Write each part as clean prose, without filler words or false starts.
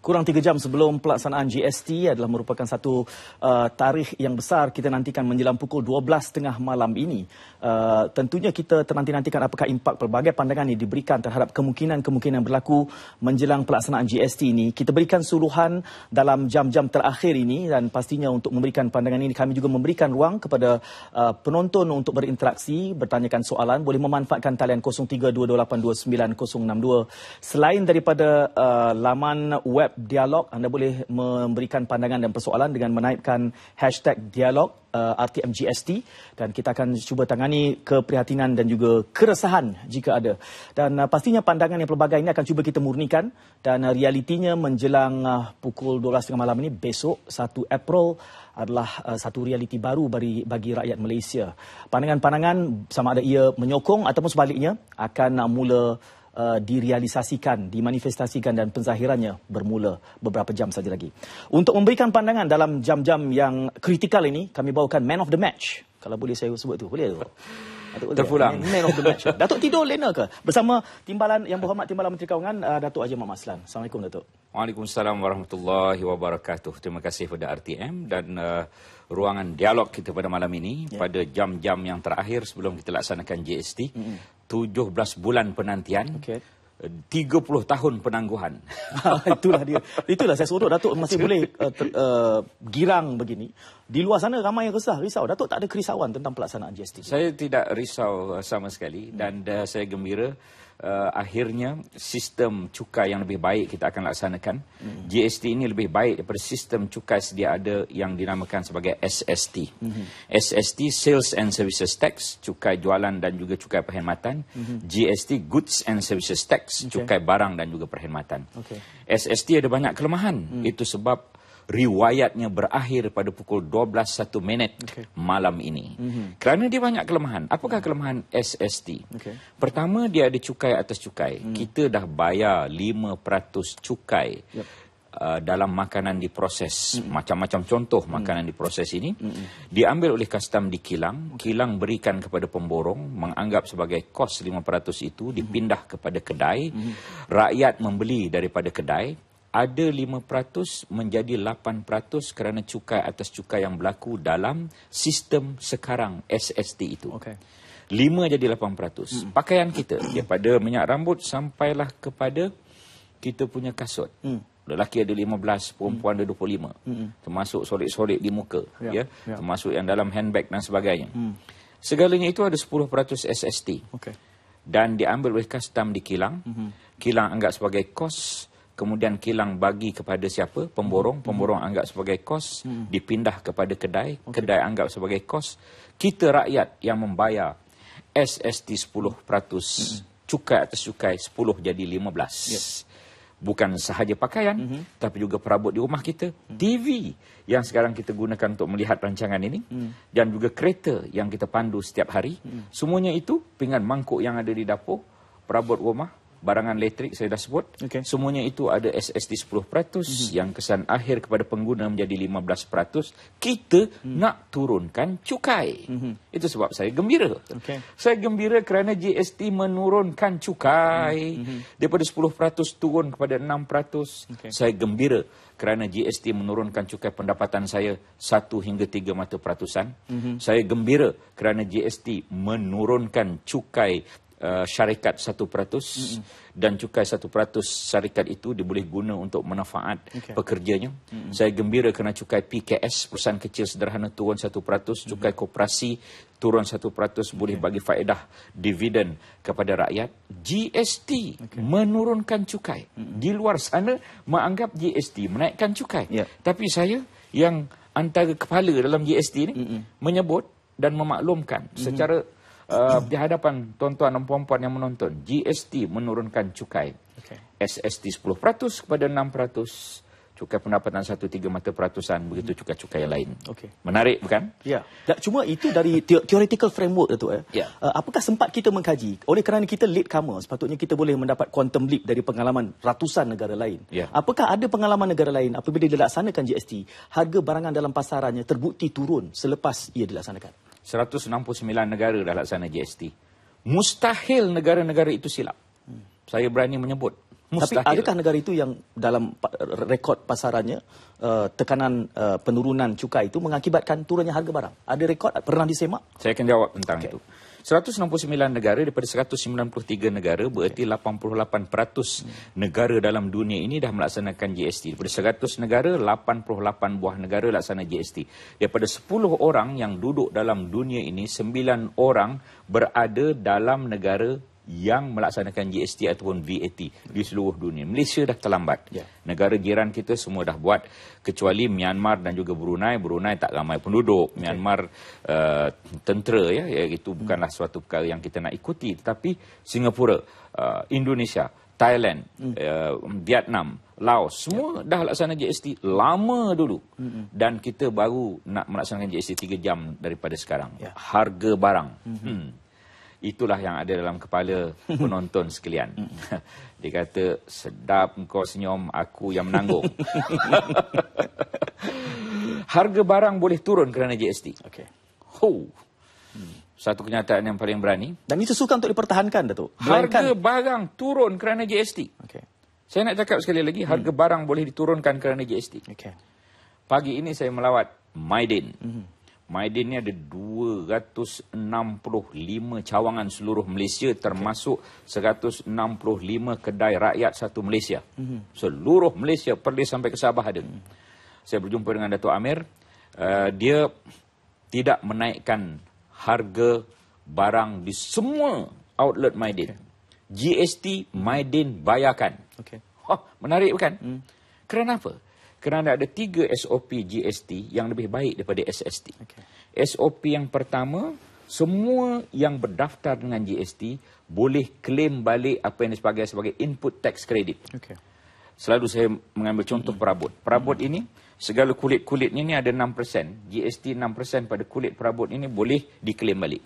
Kurang 3 jam sebelum pelaksanaan GST adalah merupakan satu tarikh yang besar kita nantikan menjelang pukul 12.30 malam ini. Tentunya kita nantikan apakah impak pelbagai pandangan yang diberikan terhadap kemungkinan berlaku menjelang pelaksanaan GST ini. Kita berikan suruhan dalam jam-jam terakhir ini dan pastinya untuk memberikan pandangan ini kami juga memberikan ruang kepada penonton untuk berinteraksi, bertanyakan soalan, boleh memanfaatkan talian 0322829062. Selain daripada laman web Dialog, anda boleh memberikan pandangan dan persoalan dengan menaipkan #dialog RTM GST dan kita akan cuba tangani keprihatinan dan juga keresahan jika ada. Dan pastinya pandangan yang pelbagai ini akan cuba kita murnikan dan realitinya menjelang pukul 12.30 malam ini besok 1 April adalah satu realiti baru bagi rakyat Malaysia. Pandangan-pandangan sama ada ia menyokong ataupun sebaliknya akan mula direalisasikan, dimanifestasikan dan penzahirannya bermula beberapa jam saja lagi. Untuk memberikan pandangan dalam jam-jam yang kritikal ini, kami bawakan Man of the Match. Kalau boleh saya sebut tu, boleh tu? Terpulang. Man of the Match. Datuk tidur lena ke? Bersama Timbalan Yang Berhormat Timbalan Menteri Kawangan, Datuk Haji Muhammad Aslan. Assalamualaikum Datuk. Waalaikumsalam warahmatullahi wabarakatuh. Terima kasih kepada RTM dan ruangan dialog kita pada malam ini pada jam-jam yang terakhir sebelum kita laksanakan GST. 17 bulan penantian. 30 tahun penangguhan. Itulah dia. Itulah saya suruh Datuk masih boleh girang begini. Di luar sana ramai yang risau. Datuk tak ada kerisauan tentang pelaksanaan GST? Saya tidak risau sama sekali dan saya gembira akhirnya sistem cukai yang lebih baik kita akan laksanakan. GST ini lebih baik daripada sistem cukai sedia ada yang dinamakan sebagai SST. SST, Sales and Services Tax, cukai jualan dan juga cukai perkhidmatan. GST, Goods and Services Tax, cukai barang dan juga perkhidmatan. SST ada banyak kelemahan. Itu sebab riwayatnya berakhir pada pukul 12.01 malam ini. Kerana dia banyak kelemahan. Apakah kelemahan SST? Pertama, dia ada cukai atas cukai. Kita dah bayar 5% cukai dalam makanan diproses. Macam-macam contoh makanan diproses ini diambil oleh custom di kilang. Kilang berikan kepada pemborong, menganggap sebagai kos 5% itu dipindah kepada kedai. Rakyat membeli daripada kedai. Ada 5% menjadi 8% kerana cukai atas cukai yang berlaku dalam sistem sekarang SST itu. 5 jadi 8%. Pakaian kita daripada minyak rambut sampailah kepada kita punya kasut. Lelaki ada 15, perempuan ada 25. Termasuk solek-solek di muka. Termasuk yang dalam handbag dan sebagainya. Segalanya itu ada 10% SST. Dan diambil oleh custom di kilang. Kilang anggap sebagai kos. Kemudian kilang bagi kepada siapa? Pemborong. Pemborong anggap sebagai kos. Dipindah kepada kedai. Kedai anggap sebagai kos. Kita rakyat yang membayar SST 10%. Cukai atas cukai 10 jadi 15. Bukan sahaja pakaian, tapi juga perabot di rumah kita. TV yang sekarang kita gunakan untuk melihat rancangan ini. Dan juga kereta yang kita pandu setiap hari. Semuanya itu pinggan mangkuk yang ada di dapur. Perabot rumah. Barangan elektrik saya dah sebut. Semuanya itu ada SST 10%. Yang kesan akhir kepada pengguna menjadi 15%. Kita nak turunkan cukai. Itu sebab saya gembira. Saya gembira kerana GST menurunkan cukai. Daripada 10% turun kepada 6%. Saya gembira kerana GST menurunkan cukai pendapatan saya 1 hingga 3 mata peratusan. Saya gembira kerana GST menurunkan cukai syarikat 1% dan cukai 1% syarikat itu boleh guna untuk manfaat pekerjanya. Saya gembira kerana cukai PKS, perusahaan kecil sederhana, turun 1%, cukai koperasi turun 1%, boleh bagi faedah dividen kepada rakyat. GST menurunkan cukai. Di luar sana menganggap GST menaikkan cukai. Tapi saya yang antara kepala dalam GST ini menyebut dan memaklumkan secara di hadapan tuan-tuan dan puan-puan yang menonton, GST menurunkan cukai. SST 10% kepada 6%. Cukai pendapatan 1/3 mata peratusan, begitu cukai-cukai yang lain. Menarik bukan? Ya. Cuma itu dari theoretical framework itu. Apakah sempat kita mengkaji? Oleh kerana kita latecomer, sepatutnya kita boleh mendapat quantum leap dari pengalaman ratusan negara lain. Apakah ada pengalaman negara lain apabila dilaksanakan GST, harga barangan dalam pasarannya terbukti turun selepas ia dilaksanakan? 169 negara dah laksana GST. Mustahil negara-negara itu silap. Saya berani menyebut Mustahil. Tapi adakah negara itu yang dalam rekod pasarannya tekanan penurunan cukai itu mengakibatkan turunnya harga barang? Ada rekod pernah disemak? Saya akan jawab tentang itu. 169 negara daripada 193 negara, berarti 88% negara dalam dunia ini dah melaksanakan GST. Daripada 100 negara, 88 buah negara laksana GST. Daripada 10 orang yang duduk dalam dunia ini, 9 orang berada dalam negara yang melaksanakan GST ataupun VAT di seluruh dunia. Malaysia dah terlambat. Negara jiran kita semua dah buat, kecuali Myanmar dan juga Brunei. Brunei tak ramai penduduk. Myanmar tentera, ya, itu bukanlah suatu perkara yang kita nak ikuti. Tetapi Singapura, Indonesia, Thailand, Vietnam, Laos, semua dah laksana GST lama dulu. Dan kita baru nak melaksanakan GST 3 jam daripada sekarang. Harga barang. Itulah yang ada dalam kepala penonton sekalian. Dia kata, sedap engkau senyum, aku yang menanggung. Harga barang boleh turun kerana GST. Satu kenyataan yang paling berani. Dan itu sukar untuk dipertahankan, Datuk. Harga barang turun kerana GST. Saya nak cakap sekali lagi, harga barang boleh diturunkan kerana GST. Pagi ini saya melawat Maidin. Maidin ni ada 265 cawangan seluruh Malaysia, termasuk 165 kedai rakyat satu Malaysia. Seluruh Malaysia pergi sampai ke Sabah ada. Saya berjumpa dengan Datuk Amir. Dia tidak menaikkan harga barang di semua outlet Maidin. GST Maidin bayarkan. Menarik bukan? Kerana apa? Kerana ada 3 SOP GST yang lebih baik daripada SST. SOP yang pertama, semua yang berdaftar dengan GST boleh claim balik apa yang disebut sebagai input tax credit. Selalu saya mengambil contoh perabot. Perabot ini, segala kulit-kulitnya ini ada 6%. GST 6% pada kulit perabot ini boleh diklaim balik.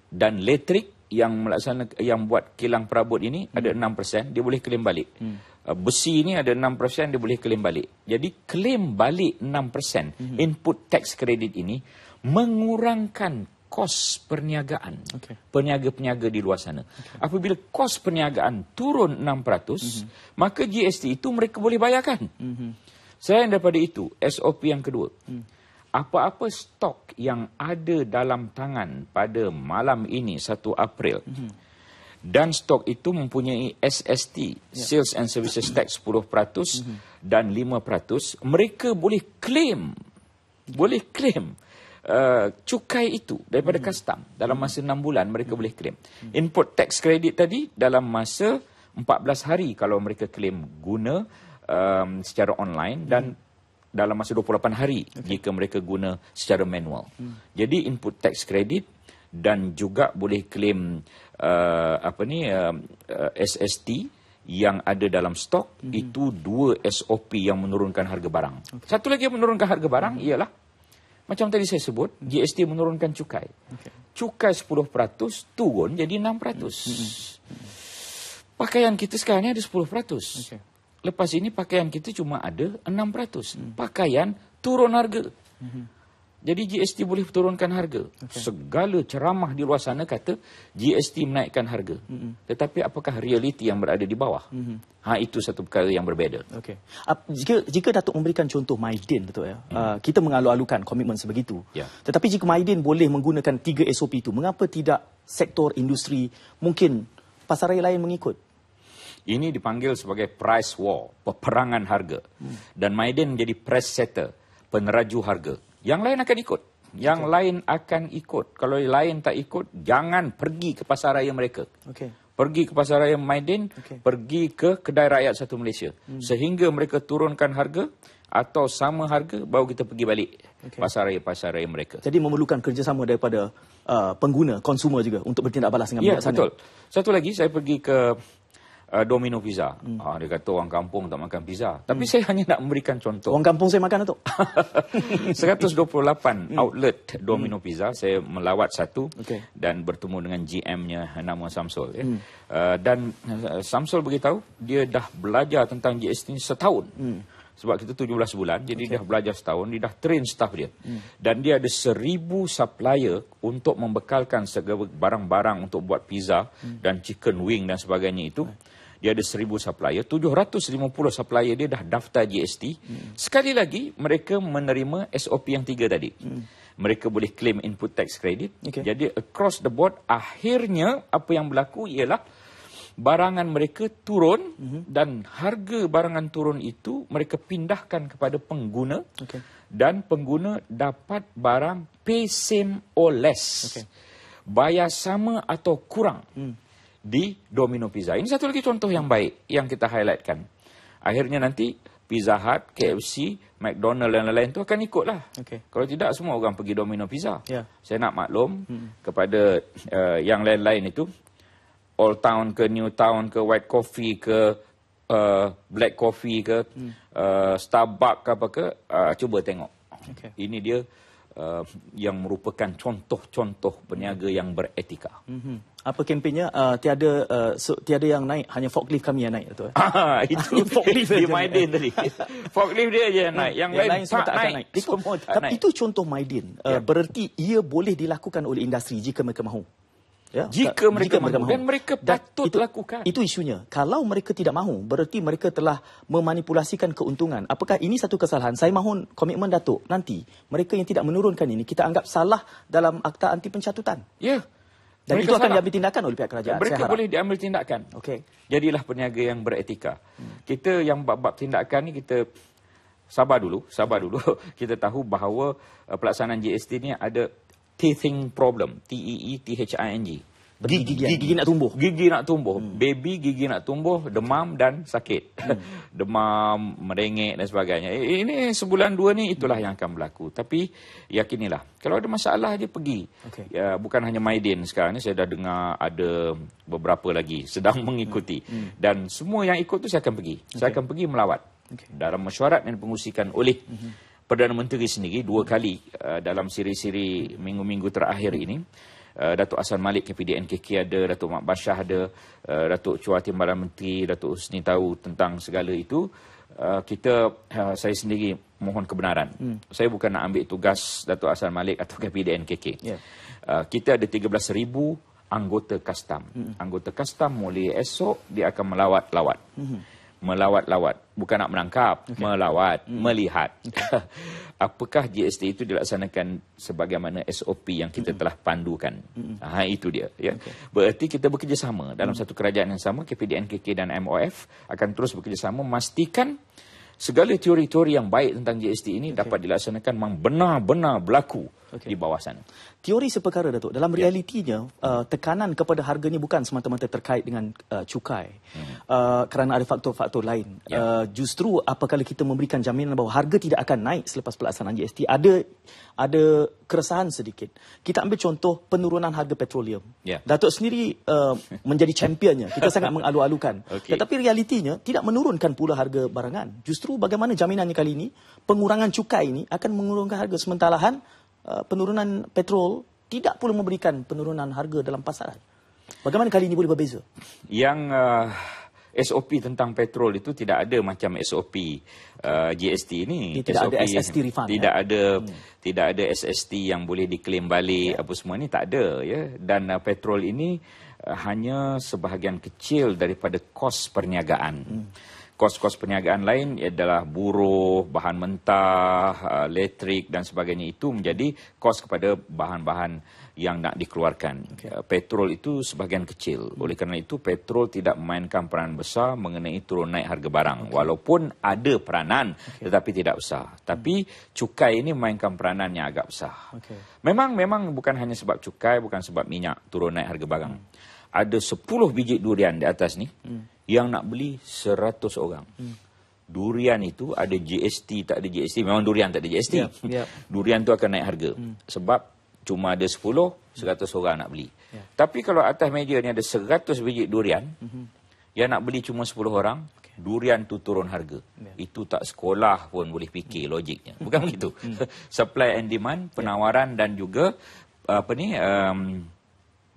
Dan elektrik yang buat kilang perabot ini ada 6%, dia boleh claim balik. Besi ini ada 6%, dia boleh claim balik. Jadi claim balik 6% input tax credit ini mengurangkan kos perniagaan. Peniaga-peniaga di luar sana. Apabila kos perniagaan turun 6%, maka GST itu mereka boleh bayarkan. Selain daripada itu, SOP yang kedua. Apa-apa stok yang ada dalam tangan pada malam ini 1 April, dan stok itu mempunyai SST, Sales and Services Tax 10% dan 5%, mereka boleh claim cukai itu daripada custom. Dalam masa 6 bulan mereka boleh claim. Input tax credit tadi dalam masa 14 hari kalau mereka claim guna secara online, dan dalam masa 28 hari jika mereka guna secara manual. Jadi input tax credit dan juga boleh claim SST yang ada dalam stok. Itu 2 SOP yang menurunkan harga barang. Satu lagi yang menurunkan harga barang ialah, macam tadi saya sebut, GST menurunkan cukai. Cukai 10% turun jadi 6%. Pakaian kita sekarang ni ada 10%. Lepas ini pakaian kita cuma ada 6%. Pakaian turun harga. Jadi GST boleh turunkan harga. Segala ceramah di luar sana kata GST menaikkan harga. Tetapi apakah realiti yang berada di bawah? Itu satu perkara yang berbeza. Jika Datuk memberikan contoh Maidin, betul ya? Kita mengalu-alukan komitmen sebegitu. Tetapi jika Maidin boleh menggunakan 3 SOP itu, mengapa tidak sektor industri, mungkin pasaraya lain mengikut? Ini dipanggil sebagai price war, peperangan harga. Dan Maidin menjadi price setter, peneraju harga. Yang lain akan ikut. Yang lain akan ikut. Kalau yang lain tak ikut, jangan pergi ke pasaraya mereka. Pergi ke pasaraya Maidin, pergi ke kedai rakyat satu Malaysia. Sehingga mereka turunkan harga atau sama harga, baru kita pergi balik pasaraya-pasaraya mereka. Jadi memerlukan kerjasama daripada pengguna, konsumer juga untuk bertindak balas dengan bijaksana. Betul. Satu lagi, saya pergi ke Domino Pizza. Dia kata orang kampung tak makan pizza. Tapi saya hanya nak memberikan contoh. Orang kampung saya makan, Datuk. 128 outlet Domino Pizza. Saya melawat satu dan bertemu dengan GM-nya, nama Samsul. Dan Samsul beritahu, dia dah belajar tentang GST ni setahun. Sebab kita 17 bulan, jadi dia dah belajar setahun, dia dah train staff dia. Dan dia ada 1000 supplier untuk membekalkan segala barang-barang untuk buat pizza dan chicken wing dan sebagainya itu. Dia ada 1,000 supplier, 750 supplier dia dah daftar GST. Sekali lagi, mereka menerima SOP yang 3 tadi. Mereka boleh claim input tax credit. Jadi across the board, akhirnya apa yang berlaku ialah barangan mereka turun dan harga barangan turun itu mereka pindahkan kepada pengguna dan pengguna dapat barang pay same or less. Bayar sama atau kurang di Domino Pizza. Ini satu lagi contoh yang baik yang kita highlightkan. Akhirnya nanti Pizza Hut, KFC, McDonald dan lain-lain itu akan ikutlah. Kalau tidak semua orang pergi Domino Pizza. Saya nak maklum kepada yang lain-lain itu, Old Town ke New Town ke White Coffee ke Black Coffee ke Starbucks ke apa ke, cuba tengok. Ini dia yang merupakan contoh-contoh peniaga yang beretika. Apa kempennya? Tiada yang naik, hanya forklift kami yang naik, Dato'. Itu forklift di Maidin tadi. Forklift dia je yang naik. Yang lain tak naik. Semua tak naik. Itu contoh Maidin. Berarti ia boleh dilakukan oleh industri jika mereka mahu. Jika mereka mahu. Dan mereka patut lakukan. Itu isunya. Kalau mereka tidak mahu, berarti mereka telah memanipulasikan keuntungan. Apakah ini satu kesalahan? Saya mohon komitmen Datuk. Nanti, mereka yang tidak menurunkan ini, kita anggap salah dalam akta anti pencatutan. Ya. Dan itu akan diambil tindakan oleh pihak kerajaan. Mereka boleh diambil tindakan. Jadilah peniaga yang beretika. Kita yang bab-bab tindakan ni, kita sabar dulu. Kita tahu bahawa pelaksanaan GST ni ada teething problem, TEETHING. Gigi nak tumbuh. Gigi nak tumbuh. Baby gigi nak tumbuh, demam dan sakit. Demam, merengek dan sebagainya. Ini sebulan 2 ni itulah yang akan berlaku. Tapi yakinilah, kalau ada masalah dia pergi. Ya, bukan hanya Maidin sekarang ni, saya dah dengar ada beberapa lagi sedang mengikuti. Dan semua yang ikut tu saya akan pergi. Saya akan pergi melawat. Dalam mesyuarat yang dipengusikan oleh Perdana Menteri sendiri 2 kali dalam siri-siri minggu-minggu terakhir ini. Datuk Hassan Malik KPDNKK ada, Datuk Mak Bashar ada, Datuk Chua Timbalan Menteri, Datuk Husni tahu tentang segala itu. Saya sendiri mohon kebenaran. Saya bukan nak ambil tugas Datuk Hassan Malik atau KPDNKK. Kita ada 13,000 anggota kastam. Anggota kastam mulai esok dia akan melawat-lawat. Melawat-lawat, bukan nak menangkap, melawat, melihat apakah GST itu dilaksanakan sebagaimana SOP yang kita telah pandukan. Itu dia. Berarti kita bekerjasama dalam satu kerajaan yang sama, KPDNKK dan MOF akan terus bekerjasama memastikan segala teori-teori yang baik tentang GST ini dapat dilaksanakan memang benar-benar berlaku di bawah sana. Teori seperkara, Datuk. Dalam realitinya, tekanan kepada harga ini bukan semata-mata terkait dengan cukai. Kerana ada faktor-faktor lain. Justru apabila kita memberikan jaminan bahawa harga tidak akan naik selepas pelaksanaan GST, ada keresahan sedikit. Kita ambil contoh penurunan harga petroleum. Datuk sendiri menjadi championnya. Kita sangat mengalu-alukan. Tetapi realitinya tidak menurunkan pula harga barangan. Justru bagaimana jaminannya kali ini, pengurangan cukai ini akan menurunkan harga, sementara penurunan petrol tidak pula memberikan penurunan harga dalam pasaran. Bagaimana kali ini boleh berbeza? Yang SOP tentang petrol itu tidak ada macam SOP GST ini. Tidak ada SST refund. Tidak ada SST yang boleh diklaim balik apa semua ni, tak ada ya. Dan petrol ini hanya sebahagian kecil daripada kos perniagaan. Kos-kos perniagaan lain adalah buruh, bahan mentah, elektrik dan sebagainya, itu menjadi kos kepada bahan-bahan yang nak dikeluarkan. Petrol itu sebahagian kecil. Oleh kerana itu, petrol tidak memainkan peranan besar mengenai turun naik harga barang. Walaupun ada peranan, tetapi tidak besar. Tapi cukai ini memainkan peranan yang agak besar. Memang bukan hanya sebab cukai, bukan sebab minyak turun naik harga barang. Ada 10 biji durian di atas ni yang nak beli 100 orang. Durian itu ada GST, tak ada GST. Memang durian tak ada GST. Durian tu akan naik harga. Sebab cuma ada 10, 100 orang nak beli. Tapi kalau atas meja ni ada 100 biji durian, yang nak beli cuma 10 orang, durian tu turun harga. Itu tak sekolah pun boleh fikir logiknya. Bukan begitu. Supply and demand, penawaran dan juga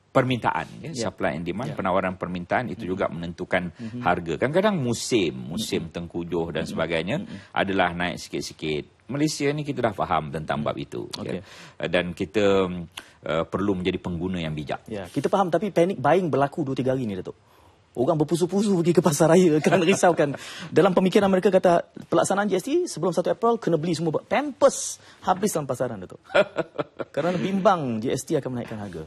permintaan, supply and demand, penawaran permintaan itu juga menentukan harga. Kadang-kadang musim tengkujuh dan sebagainya adalah naik sikit-sikit. Malaysia ni kita dah faham tentang bab itu. Dan kita perlu menjadi pengguna yang bijak. Kita faham, tapi panic buying berlaku 2-3 hari ni, Datuk. orang berpusu-pusu pergi ke pasar raya kerana risaukan. Dalam pemikiran mereka kata pelaksanaan GST sebelum 1 April kena beli semua Pampers habis dalam pasaran, Datuk. Kerana bimbang GST akan menaikkan harga.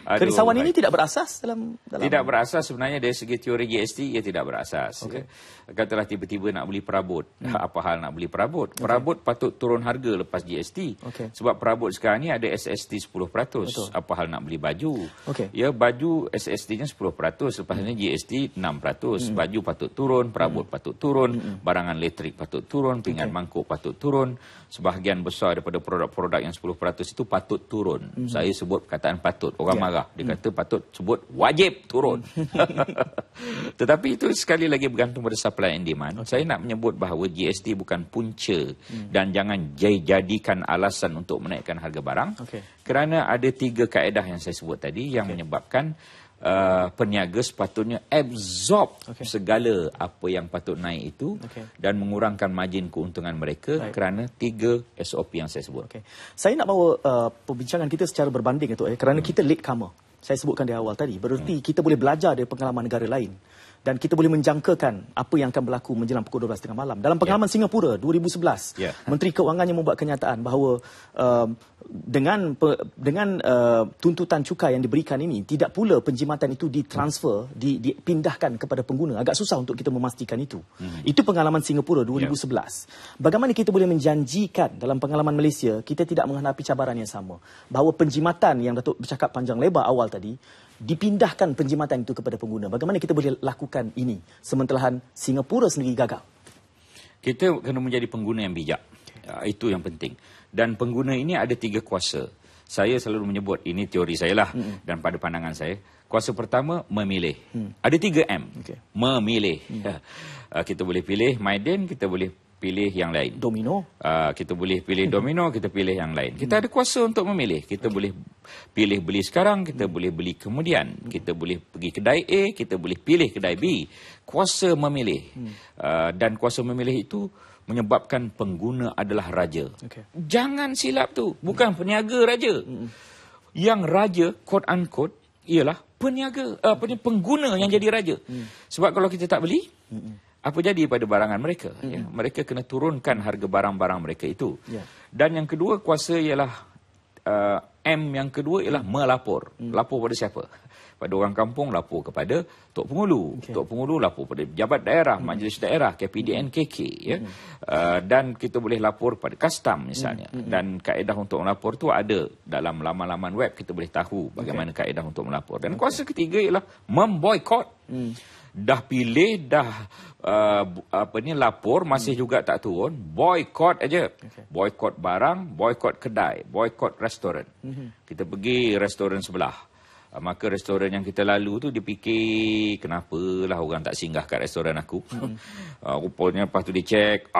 Kerisauan ini tidak berasas dalam Tidak berasas sebenarnya dari segi teori GST, ia tidak berasas. Okey. Katalah tiba-tiba nak beli perabot. Apa hal nak beli perabot? Perabot patut turun harga lepas GST. Okey. Sebab perabot sekarang ni ada SST 10%. Betul. Apa hal nak beli baju? Okey. Ya, baju SST-nya 10%, lepas ni GST 6%. Baju patut turun, perabot patut turun, barangan elektrik patut turun, pinggan mangkuk patut turun. Sebahagian besar daripada produk-produk yang 10% itu patut turun. Saya sebut perkataan patut. Orang marah. Dia kata patut sebut wajib turun. Tetapi itu sekali lagi bergantung pada supply and demand. Saya nak menyebut bahawa GST bukan punca dan jangan jadikan alasan untuk menaikkan harga barang. Kerana ada 3 kaedah yang saya sebut tadi yang menyebabkan peniaga sepatutnya absorb segala apa yang patut naik itu dan mengurangkan margin keuntungan mereka kerana 3 SOP yang saya sebut. Saya nak bawa perbincangan kita secara berbanding, Datuk, kerana kita late comer. Saya sebutkan di awal tadi. Berarti kita boleh belajar dari pengalaman negara lain. Dan kita boleh menjangkakan apa yang akan berlaku menjelang pukul 12 tengah malam. Dalam pengalaman Singapura 2011, Menteri Kewangannya membuat kenyataan bahawa dengan tuntutan cukai yang diberikan ini, tidak pula penjimatan itu ditransfer, dipindahkan kepada pengguna. Agak susah untuk kita memastikan itu. Itu pengalaman Singapura 2011. Bagaimana kita boleh menjanjikan dalam pengalaman Malaysia, kita tidak menghadapi cabaran yang sama. Bahawa penjimatan yang Datuk bercakap panjang lebar awal tadi, dipindahkan penjimatan itu kepada pengguna. Bagaimana kita boleh lakukan ini sementara Singapura sendiri gagal? Kita kena menjadi pengguna yang bijak. Itu yang penting. Dan pengguna ini ada 3 kuasa. Saya selalu menyebut, ini teori saya lah dan pada pandangan saya. Kuasa pertama, memilih. Ada 3 M. Memilih. Kita boleh pilih Maiden, kita boleh pilih yang lain. Domino. Kita boleh pilih domino, kita pilih yang lain. Kita ada kuasa untuk memilih. Kita boleh pilih beli sekarang, kita boleh beli kemudian. Kita boleh pergi kedai A, kita boleh pilih kedai B. Kuasa memilih. Dan kuasa memilih itu menyebabkan pengguna adalah raja. Jangan silap tu. Bukan peniaga raja. Yang raja, quote unquote, ialah peniaga, pengguna yang jadi raja. Sebab kalau kita tak beli, apa jadi pada barangan mereka? Mereka kena turunkan harga barang-barang mereka itu. Dan yang kedua, kuasa ialah M yang kedua ialah melapor. Lapor pada siapa? Pada orang kampung, lapor kepada Tok Pengulu. Tok Pengulu lapor pada pejabat daerah, majlis daerah, KPDN, KK. Dan kita boleh lapor pada kastam misalnya. Dan kaedah untuk melapor tu ada dalam laman-laman web, kita boleh tahu bagaimana kaedah untuk melapor. Dan kuasa ketiga ialah memboikot. Dah pilih, dah lapor, masih juga tak turun, boikot aja. Boikot barang, boikot kedai, boikot restoran. Kita pergi restoran sebelah. Maka restoran yang kita lalu tu dia fikir, kenapalah orang tak singgah kat restoran aku. Rupanya lepas tu dia cek,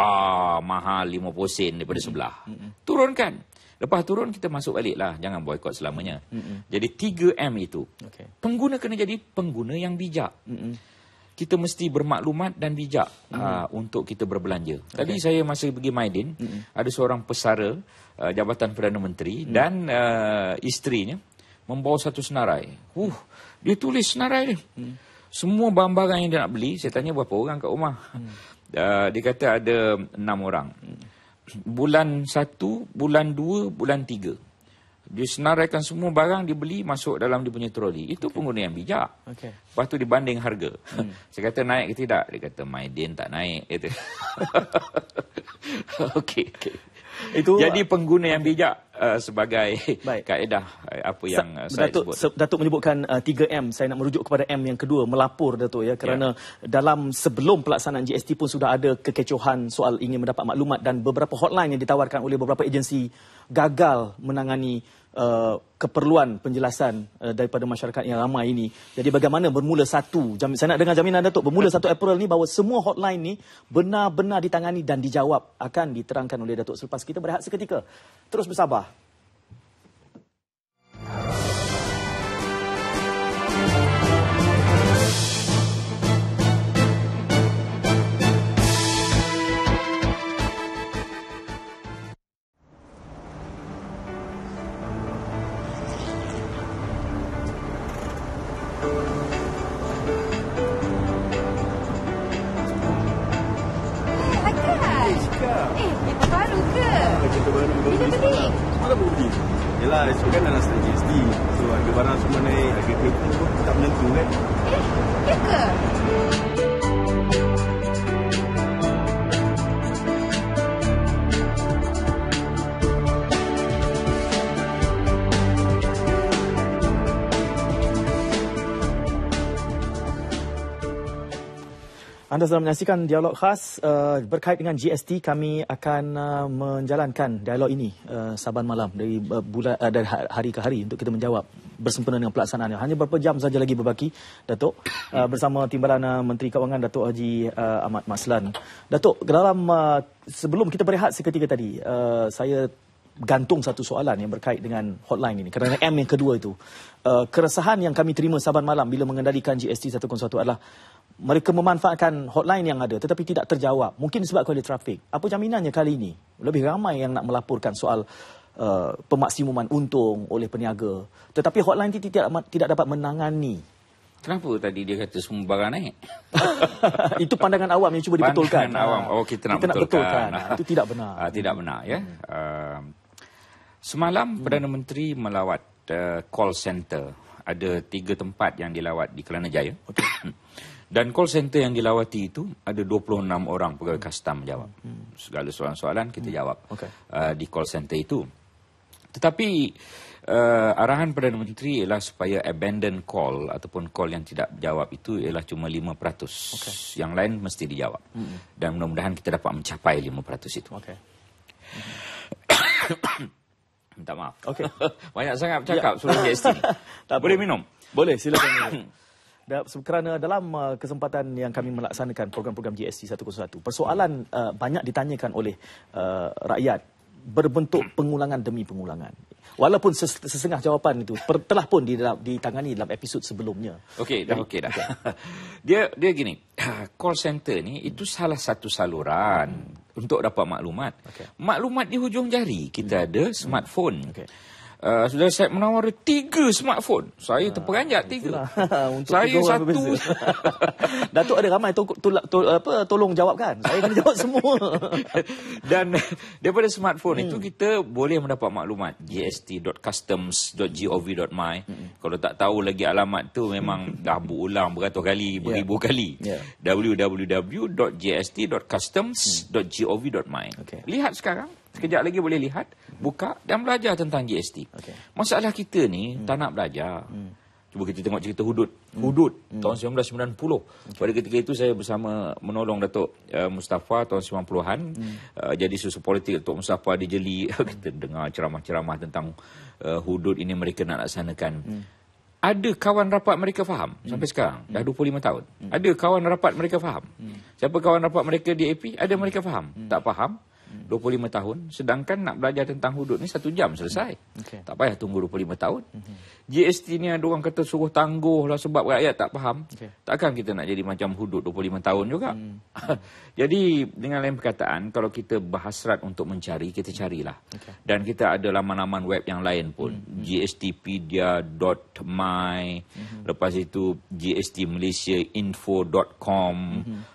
mahal 50 sen daripada sebelah. Turunkan. Lepas turun kita masuk balik lah. Jangan boikot selamanya. Jadi 3M itu. Pengguna kena jadi pengguna yang bijak. Kita mesti bermaklumat dan bijak untuk kita berbelanja. Tadi saya masih pergi Maidin, ada seorang pesara Jabatan Perdana Menteri dan isterinya membawa satu senarai. Dia tulis senarai ni. Semua barang-barang yang dia nak beli, saya tanya berapa orang kat rumah. Dia kata ada 6 orang. Bulan 1, bulan 2, bulan 3. Dia senaraikan semua barang dia beli masuk dalam dia punya troli. Itu pengguna yang bijak. Lepas tu dibanding harga. Saya kata naik ke tidak? Dia kata Maiden tak naik. Jadi pengguna yang bijak sebagai kaedah apa yang saya sebut. Datuk menyebutkan 3M. Saya nak merujuk kepada M yang kedua, melapor, Datuk, kerana dalam sebelum pelaksanaan GST pun sudah ada kekecohan soal ingin mendapat maklumat dan beberapa hotline yang ditawarkan oleh beberapa agensi gagal menangani keperluan penjelasan daripada masyarakat yang ramai ini. Jadi bagaimana bermula saya nak dengar jaminan Datuk, bermula 1 April ni bahawa semua hotline ni benar-benar ditangani dan dijawab, akan diterangkan oleh Datuk selepas kita berehat seketika. Terus bersabar. Yelah, esok kan dalam start GST. So, harga barang semua naik, harga kereta pun tak menentu kan. Ya ke? Anda sedang menyaksikan dialog khas berkait dengan GST. Kami akan menjalankan dialog ini Saban malam dari dari hari ke hari untuk kita menjawab bersempena dengan pelaksanaannya. Hanya beberapa jam saja lagi berbaki, Datuk, bersama Timbalan Menteri Kewangan Datuk Haji Ahmad Maslan. Datuk, dalam sebelum kita berehat seketika tadi, saya gantung satu soalan yang berkait dengan hotline ini kerana M yang kedua itu. Keresahan yang kami terima Saban malam bila mengendalikan GST 101 adalah mereka memanfaatkan hotline yang ada tetapi tidak terjawab. Mungkin disebabkan oleh trafik. Apa jaminannya kali ini? Lebih ramai yang nak melaporkan soal pemaksimuman untung oleh peniaga. Tetapi hotline itu tidak dapat menangani. Kenapa tadi dia kata semua barang naik? Itu pandangan awam yang cuba dibetulkan. Pandangan awam. Oh, kita nak betulkan. Itu tidak benar. Tidak benar, ya. Semalam Perdana Menteri melawat call center. Ada 3 tempat yang dilawat di Kelana Jaya. Okay. Dan call center yang dilawati itu ada 26 orang pegawai custom jawab. Segala soalan-soalan kita jawab di call center itu. Tetapi arahan Perdana Menteri ialah supaya abandon call ataupun call yang tidak dijawab itu ialah cuma 5%. Yang lain mesti dijawab. Dan mudah-mudahan kita dapat mencapai 5% itu. Minta maaf. Banyak sangat bercakap sebelum GST ni. Boleh minum? Boleh, silakan. Kerana dalam kesempatan yang kami melaksanakan program-program GST 101, persoalan banyak ditanyakan oleh rakyat berbentuk pengulangan demi pengulangan. Walaupun sesengah jawapan itu telah pun ditangani dalam episod sebelumnya. Okey dah. Dia gini, call center ni itu salah satu saluran untuk dapat maklumat. Maklumat di hujung jari kita ada smartphone. Sudah saya menawar 3 smartphone. Saya terperanjat 3. Saya 1. Datuk ada ramai tolong jawabkan. Saya kena jawab semua. Dan daripada smartphone itu kita boleh mendapat maklumat gst.customs.gov.my. Kalau tak tahu lagi alamat tu memang dah berulang beratus kali, beribu kali. www.gst.customs.gov.my. Lihat sekarang. Sekejap lagi boleh lihat, buka dan belajar tentang GST. Masalah kita ni tak nak belajar. Cuba kita tengok cerita Hudud. Hudud tahun 1990. Pada ketika itu saya bersama menolong Datuk Mustafa tahun 90-an. Jadi susu politik Datuk Mustafa di Jeli. Kita dengar ceramah-ceramah tentang Hudud ini mereka nak laksanakan. Ada kawan rapat mereka faham sampai sekarang. Dah 25 tahun. Ada kawan rapat mereka faham. Siapa kawan rapat mereka di AP? Ada mereka faham. Tak faham. 25 tahun, sedangkan nak belajar tentang hudud ni 1 jam selesai. Tak payah tunggu 25 tahun. GST ni ada orang kata suruh tangguh lah sebab rakyat tak faham. Takkan kita nak jadi macam hudud 25 tahun juga. Jadi dengan lain perkataan, kalau kita berhasrat untuk mencari, kita carilah. Dan kita ada laman-laman web yang lain pun. gstpedia.my, lepas itu gstmalaysiainfo.com,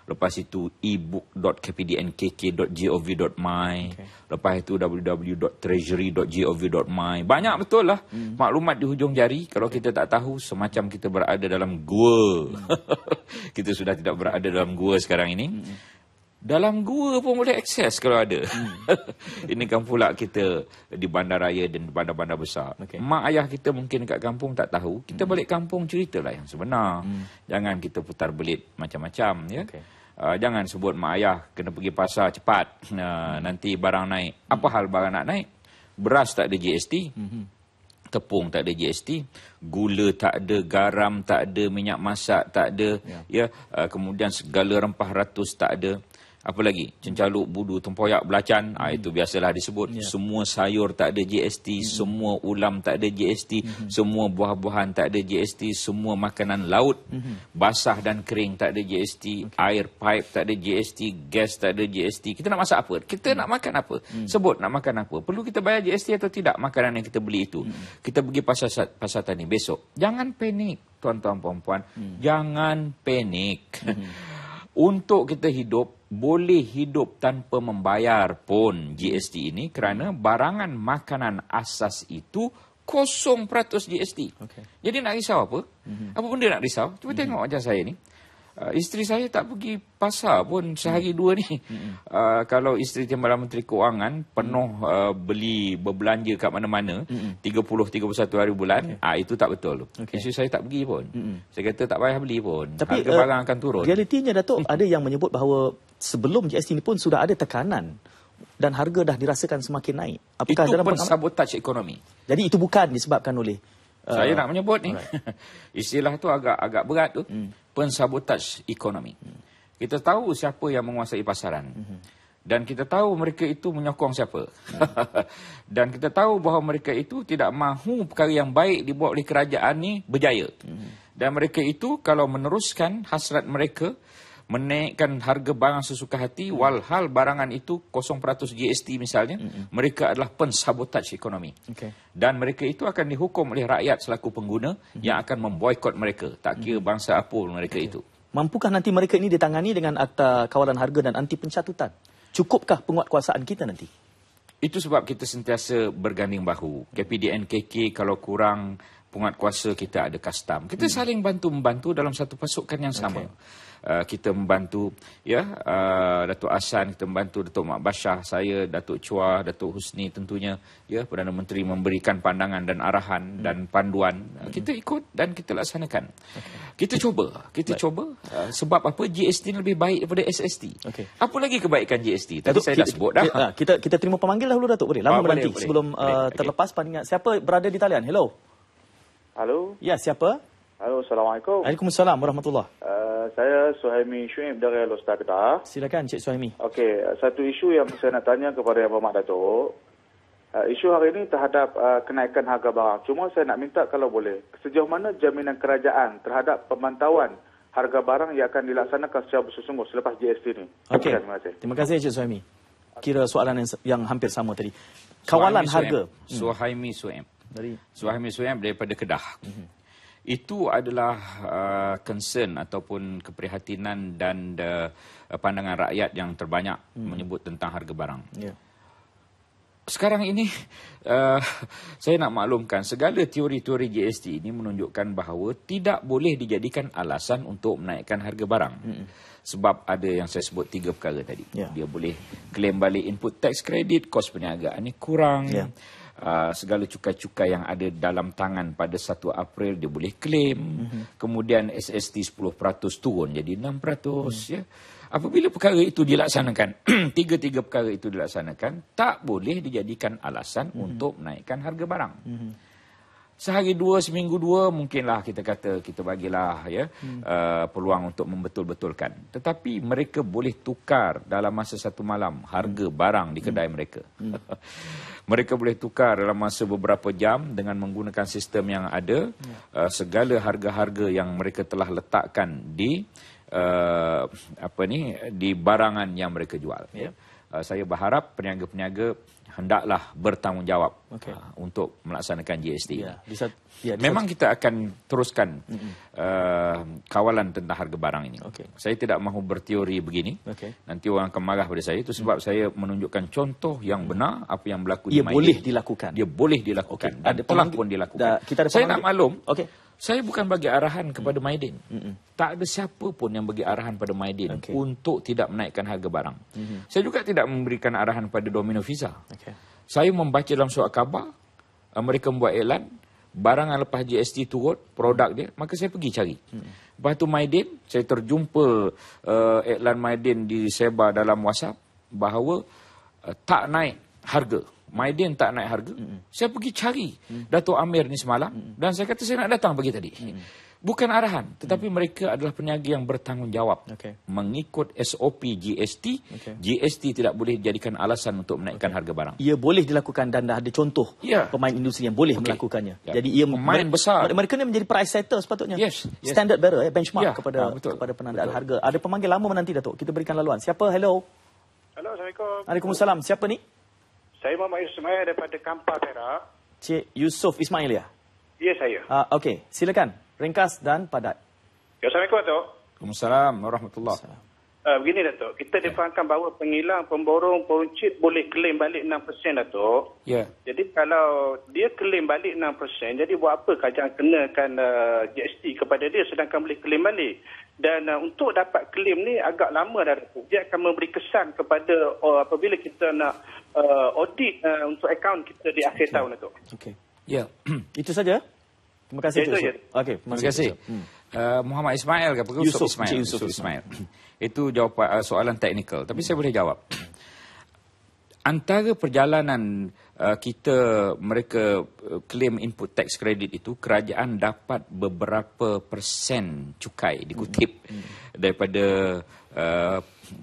lepas itu ebook.kpdnkk.gov.my, lepas itu www.treasury.gov.my. Banyak betul lah maklumat di hujung jari. Kalau kita tak tahu, semacam kita berada dalam gua. Kita sudah tidak berada dalam gua sekarang ini. Dalam gua pun boleh akses kalau ada. Ini kan pula kita di bandaraya dan di bandar-bandar besar. Mak ayah kita mungkin kat kampung tak tahu. Kita balik kampung ceritalah yang sebenar. Jangan kita putar belit macam-macam, ya. Jangan sebut mak ayah kena pergi pasar cepat, nanti barang naik. Apa hal barang nak naik? Beras tak ada GST, tepung tak ada GST, gula tak ada, garam tak ada, minyak masak tak ada, kemudian segala rempah ratus tak ada. Apa lagi? Cencaluk, budu, tempoyak, belacan, itu biasalah disebut. Semua sayur tak ada GST, semua ulam tak ada GST, semua buah-buahan tak ada GST, semua makanan laut, basah dan kering tak ada GST, air pipe tak ada GST, gas tak ada GST. Kita nak masak apa? Kita nak makan apa? Sebut nak makan apa? Perlu kita bayar GST atau tidak makanan yang kita beli itu? Kita pergi pasar tani besok. Jangan panik, tuan-tuan, puan-puan. Jangan panik. Untuk kita hidup, boleh hidup tanpa membayar pun GST ini kerana barangan makanan asas itu 0% GST. Okay. Jadi nak risau apa? Apa benda nak risau? Cuba tengok macam saya ni. Isteri saya tak pergi pasar pun sehari dua ni. Kalau isteri Timbalan Menteri Kewangan penuh beli berbelanja kat mana-mana 30-31 hari bulan, itu tak betul. Isteri saya tak pergi pun. Saya kata tak payah beli pun. Tapi harga barang akan turun. Realitinya Datuk, ada yang menyebut bahawa sebelum GST ni pun sudah ada tekanan dan harga dah dirasakan semakin naik. Apakah itu dalam pensabotaj ekonomi. Jadi itu bukan disebabkan oleh saya nak menyebut ni. Istilah tu agak berat tu. Pensabotaj ekonomi. Kita tahu siapa yang menguasai pasaran. Dan kita tahu mereka itu menyokong siapa. Dan kita tahu bahawa mereka itu tidak mahu perkara yang baik dibuat oleh kerajaan ni berjaya. Dan mereka itu kalau meneruskan hasrat mereka menaikkan harga barang sesuka hati, walhal barangan itu 0% GST misalnya, mereka adalah pensabotaj ekonomi. Dan mereka itu akan dihukum oleh rakyat selaku pengguna yang akan memboikot mereka. Tak kira bangsa apa mereka itu. Mampukah nanti mereka ini ditangani dengan Akta Kawalan Harga dan Anti Pencatutan? Cukupkah penguatkuasaan kita nanti? Itu sebab kita sentiasa berganding bahu. KPDN-KK kalau kurang penguatkuasa, kita ada custom. Kita saling bantu-membantu dalam satu pasukan yang sama. Kita membantu Datuk Hassan, kita membantu Datuk Mak Bashar, saya, Datuk Chua, Datuk Husni tentunya, Perdana Menteri memberikan pandangan dan arahan dan panduan. Kita ikut dan kita laksanakan. Kita cuba sebab apa? GST ni lebih baik daripada SST. Apa lagi kebaikan GST? Tadi saya dah sebut dah. Kita terima pemanggil dahulu Datuk, boleh? Lama menanti sebelum terlepas pandangan. Siapa berada di talian? Hello. Halo. Ya, siapa? Halo, Assalamualaikum. Waalaikumsalam warahmatullahi. Saya Suhaimi Syuib dari Lostar Kedah. Silakan Cik Suhaimi. Okey, satu isu yang saya nak tanya kepada Yang Berhormat Datuk. Isu hari ini terhadap kenaikan harga barang. Cuma saya nak minta kalau boleh, sejauh mana jaminan kerajaan terhadap pemantauan harga barang yang akan dilaksanakan secara bersungguh selepas GST ini? Okey. Terima kasih Cik Suhaimi. Kira soalan yang hampir sama tadi. Kawalan harga. Suhaimi Suhaim. Suhaimi Suhaim daripada Kedah. Itu adalah concern ataupun keprihatinan dan pandangan rakyat yang terbanyak menyebut tentang harga barang. Sekarang ini saya nak maklumkan segala teori-teori GST ini menunjukkan bahawa tidak boleh dijadikan alasan untuk menaikkan harga barang. Sebab ada yang saya sebut 3 perkara tadi. Dia boleh claim balik input tax credit, kos perniagaan ini kurang. Segala cukai-cukai yang ada dalam tangan pada 1 April dia boleh claim. Kemudian SST 10% turun jadi 6%. Apabila perkara itu dilaksanakan, 3 perkara itu dilaksanakan, tak boleh dijadikan alasan untuk menaikkan harga barang. Sehari dua, seminggu dua, mungkinlah kita kata kita bagilah peluang untuk membetul-betulkan. Tetapi mereka boleh tukar dalam masa 1 malam harga barang di kedai mereka. Mereka boleh tukar dalam masa beberapa jam dengan menggunakan sistem yang ada. Segala harga-harga yang mereka telah letakkan di di barangan yang mereka jual. Saya berharap peniaga-peniaga hendaklah bertanggungjawab untuk melaksanakan GST. Memang kita akan teruskan kawalan tentang harga barang ini. Saya tidak mahu berteori begini. Nanti orang akan marah pada saya. Itu sebab saya menunjukkan contoh yang benar apa yang berlaku di Maidin. Boleh dilakukan. Dia boleh dilakukan. Dan telah pun dilakukan. Saya nak maklum. Saya bukan bagi arahan kepada Maidin. Tak ada siapa pun yang bagi arahan pada Maidin untuk tidak menaikkan harga barang. Saya juga tidak memberikan arahan pada Domino Visa. Saya membaca dalam surat khabar, mereka membuat iklan, barang yang lepas GST turun, produk dia, maka saya pergi cari. Lepas tu Maidin, saya terjumpa iklan Maidin disebar dalam WhatsApp bahawa tak naik harga. Maidin tak naik harga. Saya pergi cari Datuk Amir ni semalam dan saya kata saya nak datang pagi tadi. Bukan arahan, tetapi mereka adalah peniaga yang bertanggungjawab. Mengikut SOP GST, GST tidak boleh dijadikan alasan untuk menaikkan harga barang. Ia boleh dilakukan dan dah ada contoh pemain industri yang boleh melakukannya. Jadi ia pemain besar. Mereka ni menjadi price setter sepatutnya. Standard bearer, benchmark kepada penandaan harga. Ada pemanggil lama menanti Datuk. Kita berikan laluan. Siapa? Hello. Halo, Assalamualaikum. Waalaikumsalam. Siapa ni? Saya Muhammad Yusuf Ismail daripada Kampar, Perak. Cik Yusuf Ismail ya? Ya, saya. Okey, silakan. Ringkas dan padat. Ya, Assalamualaikum, Datuk. Waalaikumsalam warahmatullahi wabarakatuh. Begini Datuk, kita difahamkan bahawa penghilang, pemborong, peruncit boleh claim balik 6% Datuk. Ya. Jadi kalau dia claim balik 6%, jadi buat apa kerajaan kenakan GST kepada dia sedangkan boleh claim balik? Dan untuk dapat claim ni agak lama dah Datuk. Dia akan memberi kesan kepada apabila kita nak audit untuk akaun kita di akhir tahun Datuk. Okey. Ya. Itu saja. Terima kasih. Itu je. Okey, Terima kasih. Muhammad Ismail ke apa? Yusuf Ismail. Itu jawapan soalan teknikal. Tapi saya boleh jawab. Antara perjalanan mereka claim input tax credit itu, kerajaan dapat beberapa persen cukai dikutip daripada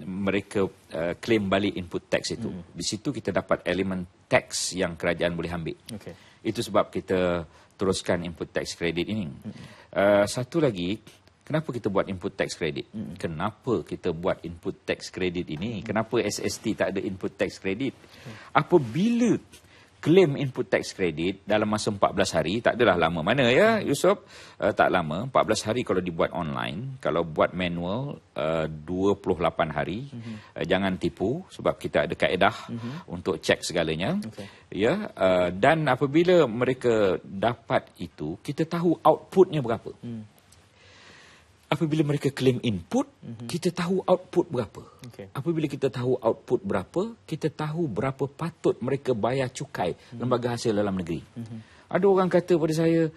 mereka claim balik input tax itu. Di situ kita dapat elemen tax yang kerajaan boleh ambil. Okey. Itu sebab kita teruskan input tax credit ini. Satu lagi, kenapa kita buat input tax credit? Kenapa kita buat input tax credit ini? Kenapa SST tak ada input tax credit? Apabila claim input tax credit dalam masa 14 hari, tak adalah lama mana ya Yusof, tak lama, 14 hari kalau dibuat online, kalau buat manual 28 hari. Jangan tipu sebab kita ada kaedah untuk cek segalanya. Ya, dan apabila mereka dapat itu, kita tahu outputnya berapa. Apabila mereka claim input, kita tahu output berapa. Apabila kita tahu output berapa, kita tahu berapa patut mereka bayar cukai lembaga hasil dalam negeri. Ada orang kata pada saya,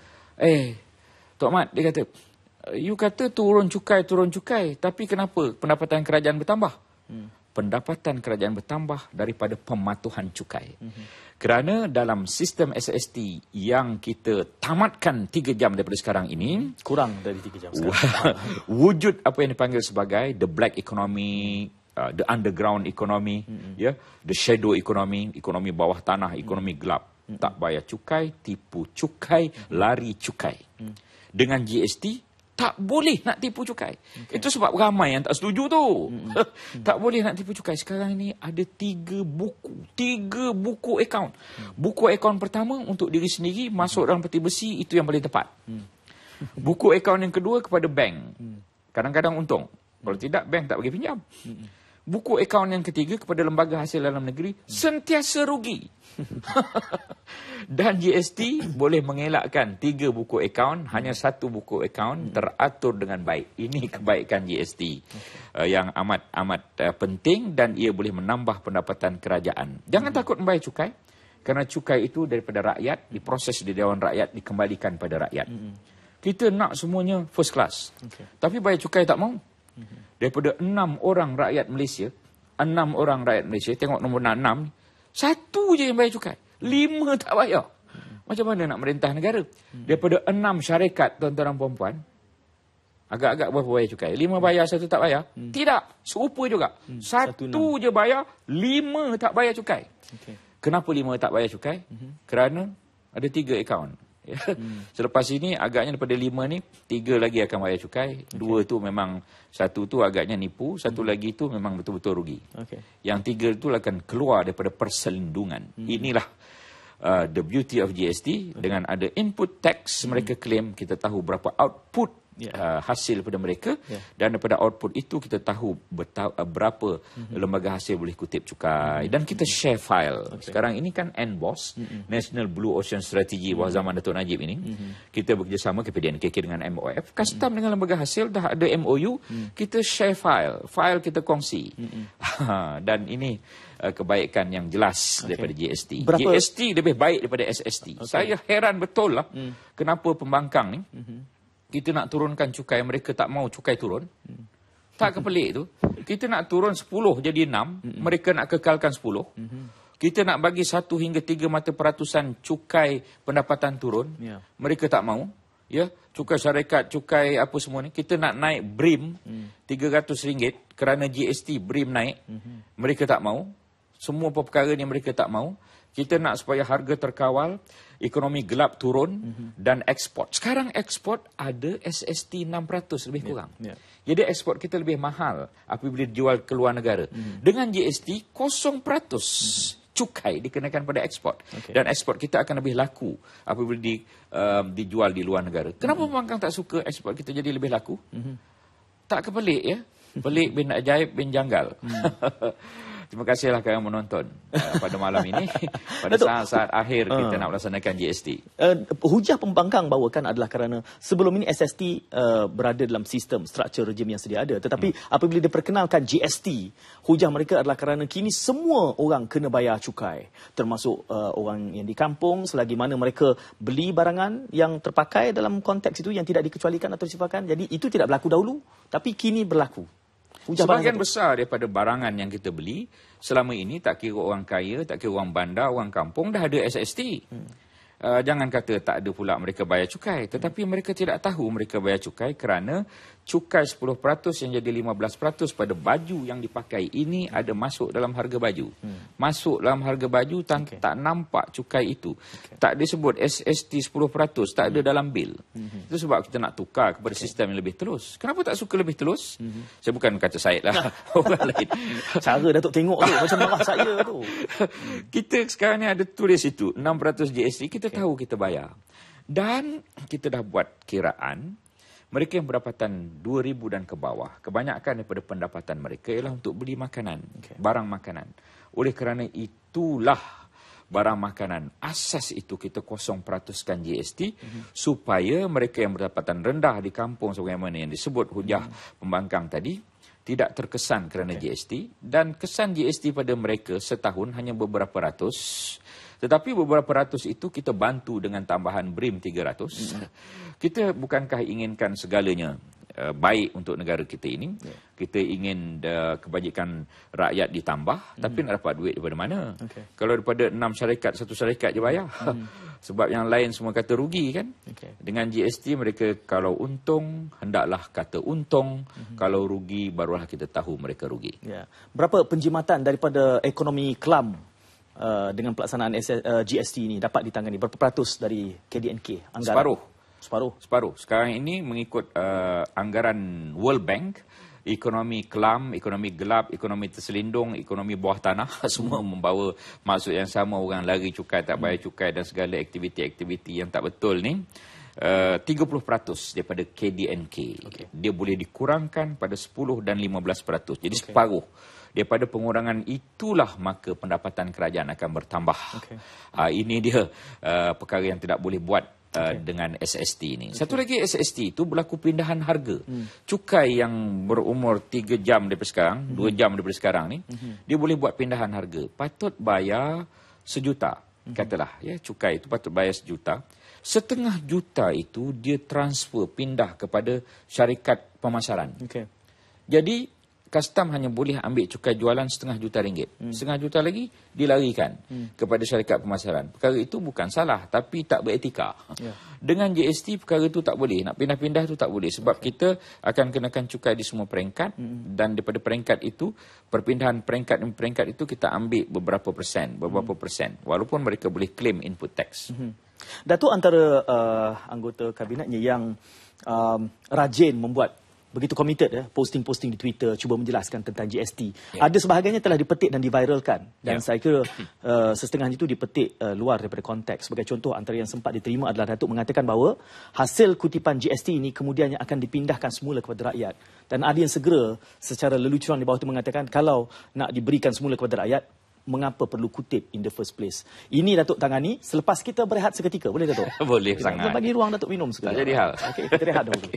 Tok Mat, dia kata, you kata turun cukai, tapi kenapa pendapatan kerajaan bertambah? Pendapatan kerajaan bertambah daripada pematuhan cukai. Kerana dalam sistem SST yang kita tamatkan 3 jam daripada sekarang ini, Kurang dari 3 jam sekarang. wujud apa yang dipanggil sebagai the black economy, the underground economy, the shadow economy, ekonomi bawah tanah, ekonomi gelap. Tak bayar cukai, tipu cukai, lari cukai. Dengan GST, tak boleh nak tipu cukai. Itu sebab ramai yang tak setuju tu. Tak boleh nak tipu cukai. Sekarang ni ada 3 buku akaun. Buku akaun pertama untuk diri sendiri, masuk dalam peti besi, itu yang paling tepat. Buku akaun yang kedua kepada bank. Kadang-kadang untung. Kalau tidak, bank tak bagi pinjam. Buku akaun yang ketiga kepada lembaga hasil dalam negeri, sentiasa rugi. Dan GST boleh mengelakkan 3 buku akaun, hanya 1 buku akaun teratur dengan baik. Ini kebaikan GST yang amat penting, dan ia boleh menambah pendapatan kerajaan. Jangan takut membayar cukai, kerana cukai itu daripada rakyat, diproses di Dewan Rakyat, dikembalikan pada rakyat. Kita nak semuanya first class. Tapi bayar cukai tak mau. Daripada 6 orang rakyat Malaysia, tengok nombor 6, 1 je yang bayar cukai. 5 tak bayar. Macam mana nak merintah negara? Daripada 6 syarikat tuan-tuan dan puan-puan, agak-agak berapa bayar cukai? 5 bayar, 1 tak bayar? Tidak. Serupa juga. 1 je bayar, 5 tak bayar cukai. Kenapa 5 tak bayar cukai? Kerana ada 3 akaun. Selepas ini agaknya daripada 5 ni 3 lagi akan bayar cukai. 2 tu memang, 1 tu agaknya nipu, 1 lagi tu memang betul-betul rugi. Yang 3 tu akan keluar daripada perselindungan. Inilah the beauty of GST. Dengan ada input tax, mereka claim, kita tahu berapa output hasil daripada mereka, dan daripada output itu kita tahu berapa lembaga hasil boleh kutip cukai, dan kita share file. Sekarang ini kan NBOS, National Blue Ocean Strategy bawah zaman Datuk Najib ini, kita bekerjasama KPDNKK dengan MOF, custom dengan lembaga hasil dah ada MOU, kita share file kita kongsi. Dan ini kebaikan yang jelas daripada GST. GST lebih baik daripada SST. Saya heran betul lah kenapa pembangkang ni kita nak turunkan cukai, mereka tak mau cukai turun. Tak kepelik tu. Kita nak turun 10 jadi 6, mereka nak kekalkan 10. Kita nak bagi 1 hingga 3 mata peratusan cukai pendapatan turun, mereka tak mau. Ya, cukai syarikat, cukai apa semua ni, kita nak naik BRIM RM300 kerana GST BRIM naik, mereka tak mau. Semua perkara ni mereka tak mau. Kita nak supaya harga terkawal, ekonomi gelap turun, dan ekspor. Sekarang ekspor ada SST 6% lebih kurang. Jadi ekspor kita lebih mahal apabila dijual ke luar negara. Dengan GST 0% cukai dikenakan pada ekspor. Dan ekspor kita akan lebih laku apabila dijual di luar negara. Kenapa pembangkang tak suka ekspor kita jadi lebih laku? Tak kepelik ya. Pelik bin ajaib bin janggal. Terima kasihlah kerana menonton pada malam ini. Pada saat-saat akhir kita nak melaksanakan GST. Hujah pembangkang bawakan adalah kerana sebelum ini SST berada dalam sistem struktur rejim yang sedia ada. Tetapi apabila diperkenalkan GST, hujah mereka adalah kerana kini semua orang kena bayar cukai. Termasuk orang yang di kampung selagi mana mereka beli barangan yang terpakai dalam konteks itu yang tidak dikecualikan atau disifatkan. Jadi itu tidak berlaku dahulu, tapi kini berlaku. Sebahagian besar daripada barangan yang kita beli selama ini, tak kira orang kaya, tak kira orang bandar, orang kampung, dah ada SST. Jangan kata tak ada pula mereka bayar cukai. Tetapi mereka tidak tahu mereka bayar cukai kerana cukai 10% yang jadi 15% pada baju yang dipakai ini ada masuk dalam harga baju. Masuk dalam harga baju tak nampak cukai itu. Tak disebut SST 10%, tak ada dalam bil. Itu sebab kita nak tukar kepada sistem yang lebih telus. Kenapa tak suka lebih telus? Saya bukan kata Syed lah. Orang lain. Cara Datuk tengok tu macam marah saya tu. Kita sekarang ni ada tulis itu 6% GST, kita tahu kita bayar. Dan kita dah buat kiraan. Mereka yang pendapatan 2,000 dan ke bawah, kebanyakan daripada pendapatan mereka ialah untuk beli makanan, barang makanan. Oleh kerana itulah barang makanan, asas itu kita 0%kan GST, supaya mereka yang pendapatan rendah di kampung sebagaimana yang disebut hujah pembangkang tadi, tidak terkesan kerana GST. Dan kesan GST pada mereka setahun hanya beberapa ratus. Tetapi beberapa ratus itu kita bantu dengan tambahan BRIM 300. Kita bukankah inginkan segalanya baik untuk negara kita ini. Kita ingin kebajikan rakyat ditambah. Tapi nak dapat duit daripada mana? Kalau daripada 6 syarikat, 1 syarikat je bayar. Sebab yang lain semua kata rugi kan. Dengan GST mereka kalau untung, hendaklah kata untung. Kalau rugi, barulah kita tahu mereka rugi. Berapa penjimatan daripada ekonomi kelam dengan pelaksanaan GST ini dapat ditangani? Berapa peratus dari KDNK anggaran? Separuh. Sekarang ini mengikut anggaran World Bank, ekonomi kelam, ekonomi gelap, ekonomi terselindung, ekonomi bawah tanah, semua membawa maksud yang sama. Orang lari cukai, tak bayar cukai dan segala aktiviti-aktiviti yang tak betul ni. 30% daripada KDNK. Dia boleh dikurangkan pada 10 dan 15%. Jadi separuh. Daripada pengurangan itulah maka pendapatan kerajaan akan bertambah. Ini dia perkara yang tidak boleh buat dengan SST ini. Satu lagi, SST itu berlaku pindahan harga. Cukai yang berumur 3 jam daripada sekarang, 2 jam daripada sekarang ni, dia boleh buat pindahan harga. Patut bayar RM1,000,000. Katalah, ya, cukai itu patut bayar RM1,000,000. RM1,500,000 itu dia transfer, pindah kepada syarikat pemasaran. Jadi custom hanya boleh ambil cukai jualan RM500,000. RM500,000 lagi dilarikan kepada syarikat pemasaran. Perkara itu bukan salah, tapi tak beretika. Dengan GST perkara itu tak boleh. Nak pindah-pindah itu tak boleh. Sebab kita akan kenakan cukai di semua peringkat. Dan daripada peringkat itu, perpindahan peringkat demi peringkat itu kita ambil beberapa persen. Walaupun mereka boleh claim input tax. Datuk antara anggota kabinetnya yang rajin membuat begitu committed posting-posting di Twitter cuba menjelaskan tentang GST. Ada sebahagiannya telah dipetik dan diviralkan dan saya kira setengah itu dipetik luar daripada konteks. Sebagai contoh, antara yang sempat diterima adalah Datuk mengatakan bahawa hasil kutipan GST ini kemudiannya akan dipindahkan semula kepada rakyat. Dan ada yang segera secara leluconan di bawah itu mengatakan kalau nak diberikan semula kepada rakyat, mengapa perlu kutip in the first place? Ini Datuk tangani selepas kita berehat seketika. Boleh Datuk? Boleh sangat. Bagi ruang Datuk minum sekejap. Tak jadi hal. Okey, kita rehat dahulu.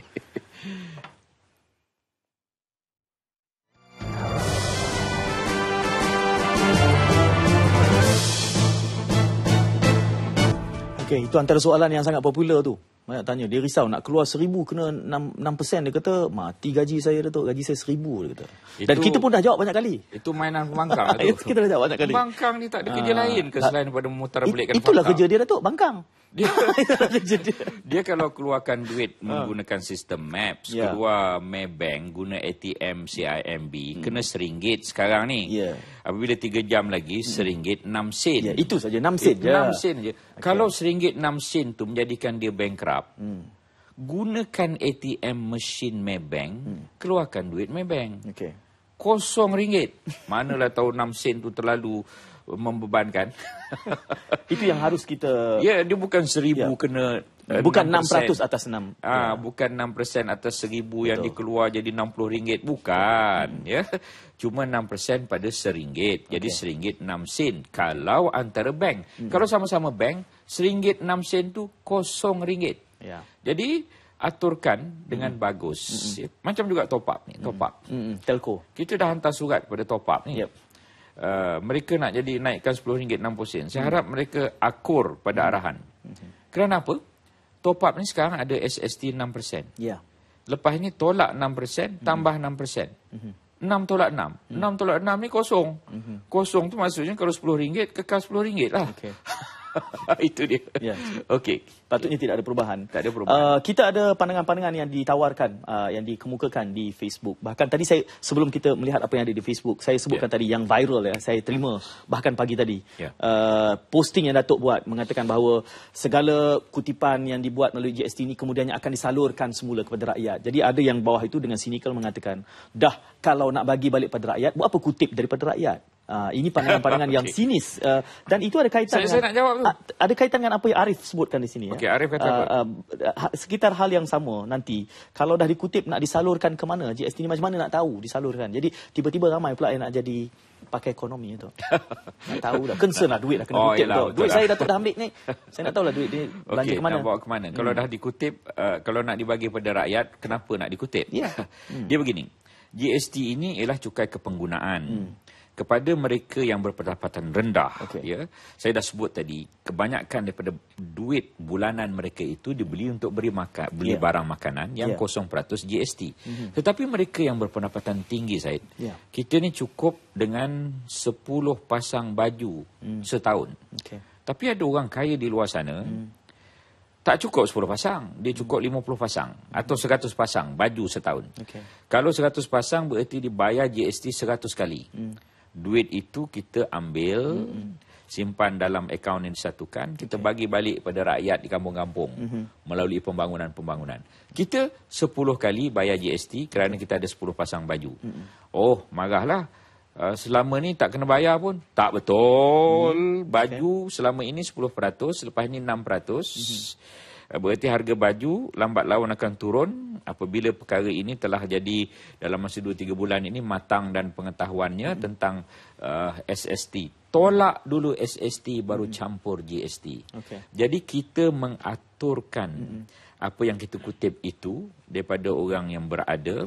Okey, itu antara soalan yang sangat popular tu. Banyak tanya, dia risau nak keluar 1,000 kena 6%. Dia kata, mati gaji saya Datuk, gaji saya 1,000 dia kata. Dan kita pun dah jawab banyak kali. Itu mainan pembangkang tu. Kita dah jawab banyak kali. Pembangkang ni tak ada kerja lain ke selain daripada memutarablikkan fakta. Itulah kerja dia Datuk, bangkang. Dia kalau keluarkan duit menggunakan sistem MAPS, keluar Maybank guna ATM CIMB, kena RM1 sekarang ni. Apabila 3 jam lagi RM1 6 sen. Itu saja 6 sen je. 6 sen je. Kalau RM1 6 sen tu menjadikan dia bankrupt, gunakan ATM mesin Maybank, keluarkan duit Maybank. RM0. Manalah tahu 6 sen tu terlalu membebankan. Itu yang harus kita... Ya, dia bukan 1,000 kena... Bukan 6% atas 6. Bukan 6% atas 1,000 yang dikeluar jadi RM60. Bukan. Ya. Cuma 6% pada RM1. Jadi RM1.06. Kalau antara bank. Kalau sama-sama bank, RM1.06 tu RM0. Ya. Jadi aturkan dengan bagus. Ya. Macam juga top up ni. Top up. Telco. Kita dah hantar surat kepada top up ni. Yep. Mereka nak jadi naikkan RM10.60. Saya harap mereka akur pada arahan. Kerana apa? Top up ni sekarang ada SST 6%. Ya. Lepas ni tolak 6%, tambah 6%. 6 tolak 6. 6 tolak 6 ni kosong. Kosong tu maksudnya kalau RM10, kekal RM10 lah. Okey. Itu dia. Ya. Okey. Patutnya tidak ada perubahan. Tak ada perubahan. Kita ada pandangan-pandangan yang ditawarkan, yang dikemukakan di Facebook. Bahkan tadi saya, sebelum kita melihat apa yang ada di Facebook, saya sebutkan tadi yang viral ya, saya terima bahkan pagi tadi. Posting yang Datuk buat mengatakan bahawa segala kutipan yang dibuat melalui GST ini kemudiannya akan disalurkan semula kepada rakyat. Jadi ada yang bawah itu dengan sinikal mengatakan, dah kalau nak bagi balik pada rakyat, buat apa kutip daripada rakyat? Ini pandangan-pandangan yang sinis, dan itu ada kaitan saya nak jawab tu. Ada kaitan dengan apa yang Arif sebutkan di sini. Okey, Arif kata apa? Sekitar hal yang sama nanti. Kalau dah dikutip nak disalurkan ke mana? GST ni macam mana nak tahu disalurkan? Jadi tiba-tiba ramai pula yang nak jadi pakai ekonomi tu. Nak tahu dah. Concern lah duit dah kena kutip tu. Duit saya Datuk dah ambil ni. Saya nak tahu lah duit ni belanja ke mana. Nak bawa ke mana? Kalau dah dikutip, kalau nak dibagi pada rakyat, kenapa nak dikutip? Ya. Dia begini. GST ini ialah cukai kepenggunaan. Kepada mereka yang berpendapatan rendah, ya, saya dah sebut tadi, kebanyakan daripada duit bulanan mereka itu dibeli untuk beli barang makanan yang 0% GST. Tetapi mereka yang berpendapatan tinggi, Said, kita ni cukup dengan 10 pasang baju setahun. Tapi ada orang kaya di luar sana, tak cukup 10 pasang, dia cukup 50 pasang atau 100 pasang baju setahun. Kalau 100 pasang berarti dibayar GST 100 kali. Duit itu kita ambil, simpan dalam akaun yang disatukan, kita bagi balik pada rakyat di kampung-kampung melalui pembangunan-pembangunan. Kita 10 kali bayar GST kerana kita ada 10 pasang baju. Oh, marahlah. Selama ni tak kena bayar pun. Tak betul. Baju selama ini 10%, selepas ini 6%. Berarti harga baju lambat laun akan turun apabila perkara ini telah jadi dalam masa 2-3 bulan ini matang dan pengetahuannya tentang SST. Tolak dulu SST baru campur GST. Jadi kita mengaturkan apa yang kita kutip itu daripada orang yang berada,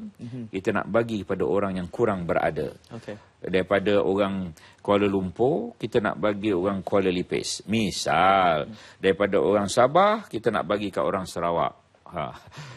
kita nak bagi kepada orang yang kurang berada. Daripada orang Kuala Lumpur, kita nak bagi orang Kuala Lipis. Misal, daripada orang Sabah, kita nak bagi ke orang Sarawak.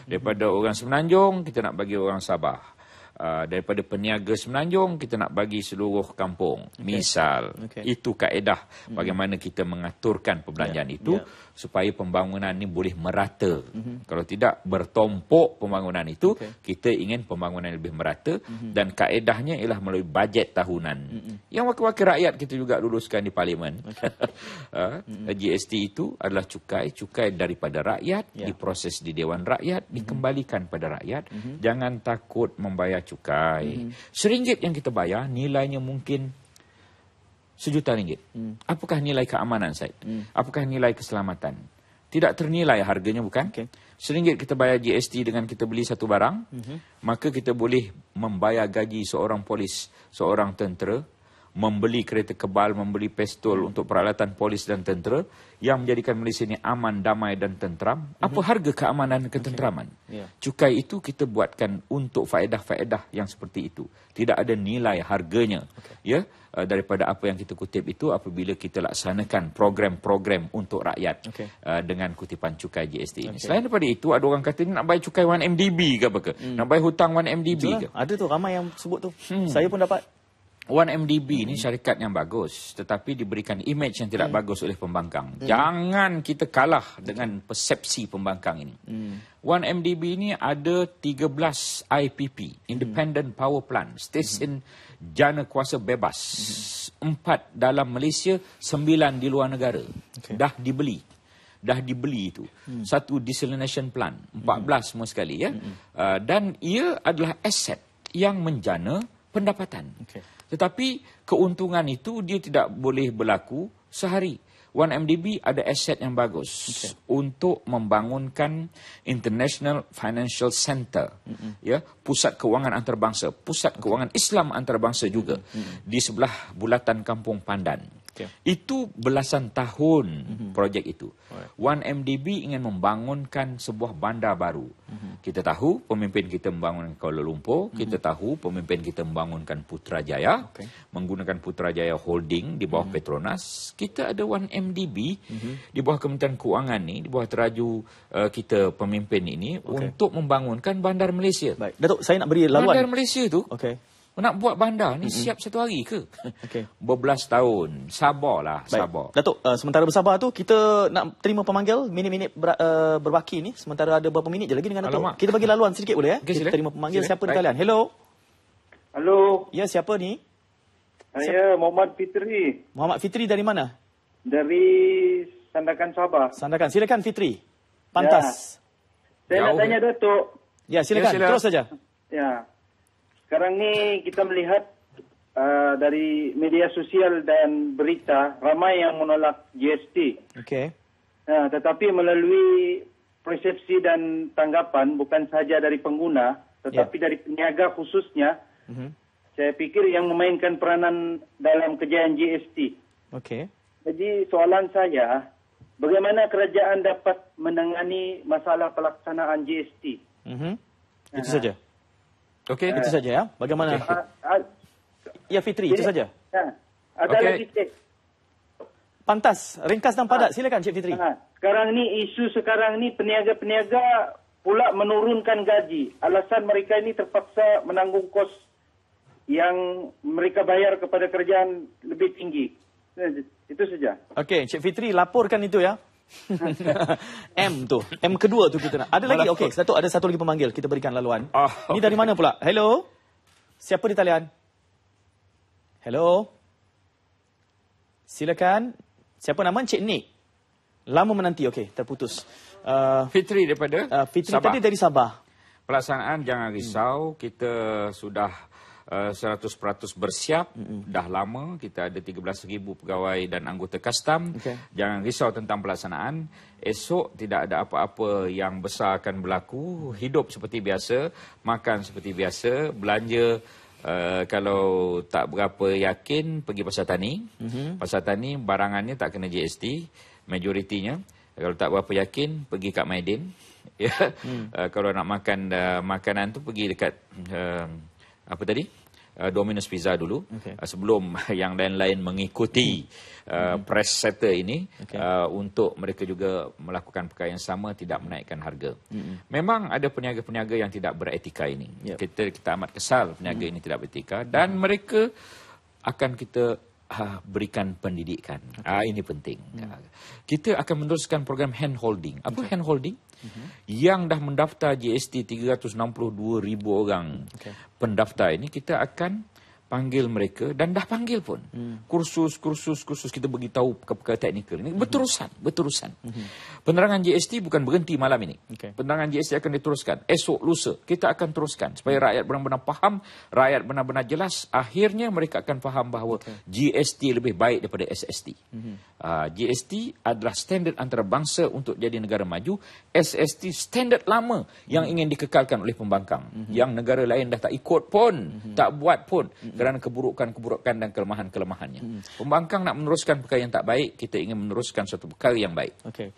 Daripada orang Semenanjung, kita nak bagi orang Sabah. Daripada peniaga Semenanjung, kita nak bagi seluruh kampung. Misal, itu kaedah bagaimana kita mengaturkan perbelanjaan itu supaya pembangunan ini boleh merata. Kalau tidak, bertompok pembangunan itu, kita ingin pembangunan lebih merata dan kaedahnya ialah melalui bajet tahunan. Yang wakil-wakil rakyat kita juga luluskan di Parlimen. GST itu adalah cukai daripada rakyat, diproses di Dewan Rakyat, dikembalikan pada rakyat. Jangan takut membayar cukai. RM1 yang kita bayar, nilainya mungkin RM1,000,000. Apakah nilai keamanan, Said? Apakah nilai keselamatan? Tidak ternilai harganya, bukan? RM1 kita bayar GST dengan kita beli satu barang, maka kita boleh membayar gaji seorang polis, seorang tentera, membeli kereta kebal, membeli pistol untuk peralatan polis dan tentera yang menjadikan Malaysia ini aman, damai dan tenteram. Apa harga keamanan dan ketenteraman? Cukai itu kita buatkan untuk faedah-faedah yang seperti itu. Tidak ada nilai harganya. Ya, daripada apa yang kita kutip itu apabila kita laksanakan program-program untuk rakyat dengan kutipan cukai GST ini. Selain daripada itu, ada orang kata ni nak bayar cukai 1MDB ke apa ke? Nak bayar hutang 1MDB ke? Ada tu, ramai yang sebut tu. Saya pun dapat. 1MDB ni syarikat yang bagus, tetapi diberikan image yang tidak bagus oleh pembangkang. Jangan kita kalah dengan persepsi pembangkang ini. 1MDB ni ada 13 IPP, Independent Power Plant, stesen jana kuasa bebas. 4 dalam Malaysia, 9 di luar negara. Dah dibeli itu. Satu desalination plant, 14 semua sekali, ya. Dan ia adalah aset yang menjana pendapatan. Okey. Tetapi keuntungan itu dia tidak boleh berlaku sehari. 1MDB ada aset yang bagus untuk membangunkan International Financial Center, ya, pusat kewangan antarabangsa, pusat kewangan Islam antarabangsa juga di sebelah bulatan Kampung Pandan. Itu belasan tahun projek itu. 1MDB ingin membangunkan sebuah bandar baru. Kita tahu pemimpin kita membangunkan Kuala Lumpur, kita tahu pemimpin kita membangunkan Putrajaya, menggunakan Putrajaya Holding di bawah Petronas. Kita ada 1MDB di bawah Kementerian Kewangan ni, di bawah teraju kita pemimpin ini untuk membangunkan bandar Malaysia. Baik, Datuk, saya nak beri laluan. Bandar Malaysia tu nak buat bandar ni siap satu hari ke? Berbelas tahun. Sabarlah, sabar. Datuk, sementara bersabar tu, kita nak terima pemanggil minit-minit berbaki ni. Sementara ada berapa minit je lagi dengan Datuk. Alamak. Kita bagi laluan sedikit boleh ya? Kita terima pemanggil. Siapa di talian? Hello. Halo. Ya, siapa ni? Saya Muhammad Fitri. Muhammad Fitri dari mana? Dari Sandakan Sabah. Sandakan. Silakan Fitri. Pantas. Saya nak tanya Datuk. Ya, silakan. Terus saja. Ya. Sekarang ni kita melihat dari media sosial dan berita ramai yang menolak GST. Okey. Tetapi melalui persepsi dan tanggapan bukan sahaja dari pengguna tetapi dari peniaga khususnya, saya pikir yang memainkan peranan dalam kejayaan GST. Okey. Jadi soalan saya, bagaimana kerajaan dapat menangani masalah pelaksanaan GST? Itu saja. Okey, itu saja ya. Bagaimana? Ya Fitri, itu saja. Ada lagi cik. Pantas, ringkas dan padat. Silakan Cik Fitri. Sekarang ni isu sekarang ni peniaga-peniaga pula menurunkan gaji. Alasan mereka ini terpaksa menanggung kos yang mereka bayar kepada kerajaan lebih tinggi. Itu saja. Okey, Cik Fitri laporkan itu ya. M tu. M kedua tu kita nak. Ada lagi? Okey, ada satu lagi pemanggil. Kita berikan laluan. Ini dari mana pula? Hello? Siapa di talian? Hello? Silakan. Siapa nama? Cik Nick. Lama menanti. Okey, terputus. Fitri daripada Fitri Sabah. tadi dari Sabah. Pelaksanaan jangan risau. Kita sudah 100% bersiap. Dah lama kita ada 13,000 pegawai dan anggota custom. Jangan risau tentang pelaksanaan. Esok tidak ada apa-apa yang besar akan berlaku. Hidup seperti biasa, makan seperti biasa, belanja kalau tak berapa yakin pergi pasar tani. Pasar tani barangannya tak kena GST majoritinya. Kalau tak berapa yakin pergi kat Maidin. Kalau nak makan makanan tu pergi dekat apa tadi? Domino's Pizza dulu sebelum yang lain-lain mengikuti press setter ini untuk mereka juga melakukan perkara yang sama, tidak menaikkan harga. Memang ada peniaga-peniaga yang tidak beretika ini. Kita amat kesal peniaga ini tidak beretika dan mereka akan kita berikan pendidikan. Ini penting. Kita akan meneruskan program hand holding. Apa hand holding? Yang dah mendaftar GST 362,000 orang pendaftar ini, kita akan panggil mereka dan dah panggil pun. Kursus kita beritahu perkara teknikal ini berterusan. Penerangan GST bukan berhenti malam ini. Penerangan GST akan diteruskan. Esok lusa kita akan teruskan supaya rakyat benar-benar faham, rakyat benar-benar jelas. Akhirnya mereka akan faham bahawa GST lebih baik daripada SST. GST adalah standard antarabangsa untuk jadi negara maju. SST standard lama yang ingin dikekalkan oleh pembangkang. Yang negara lain dah tak ikut pun, tak buat pun. Kerana keburukan-keburukan dan kelemahan-kelemahannya. Pembangkang nak meneruskan perkara yang tak baik, kita ingin meneruskan suatu perkara yang baik. Okey.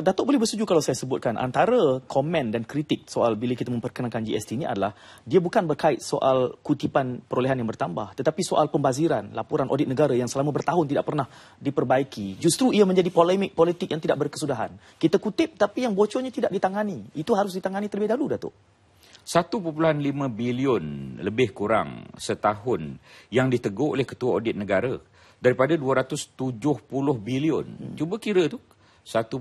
Datuk boleh bersetuju kalau saya sebutkan antara komen dan kritik soal bila kita memperkenalkan GST ini adalah dia bukan berkait soal kutipan perolehan yang bertambah, tetapi soal pembaziran, laporan audit negara yang selama bertahun tidak pernah diperbaiki. Justru ia menjadi polemik politik yang tidak berkesudahan. Kita kutip tapi yang bocornya tidak ditangani. Itu harus ditangani terlebih dahulu, Datuk. 1.5 bilion lebih kurang setahun yang ditegur oleh Ketua Audit Negara daripada 270 bilion. Cuba kira tu 1.5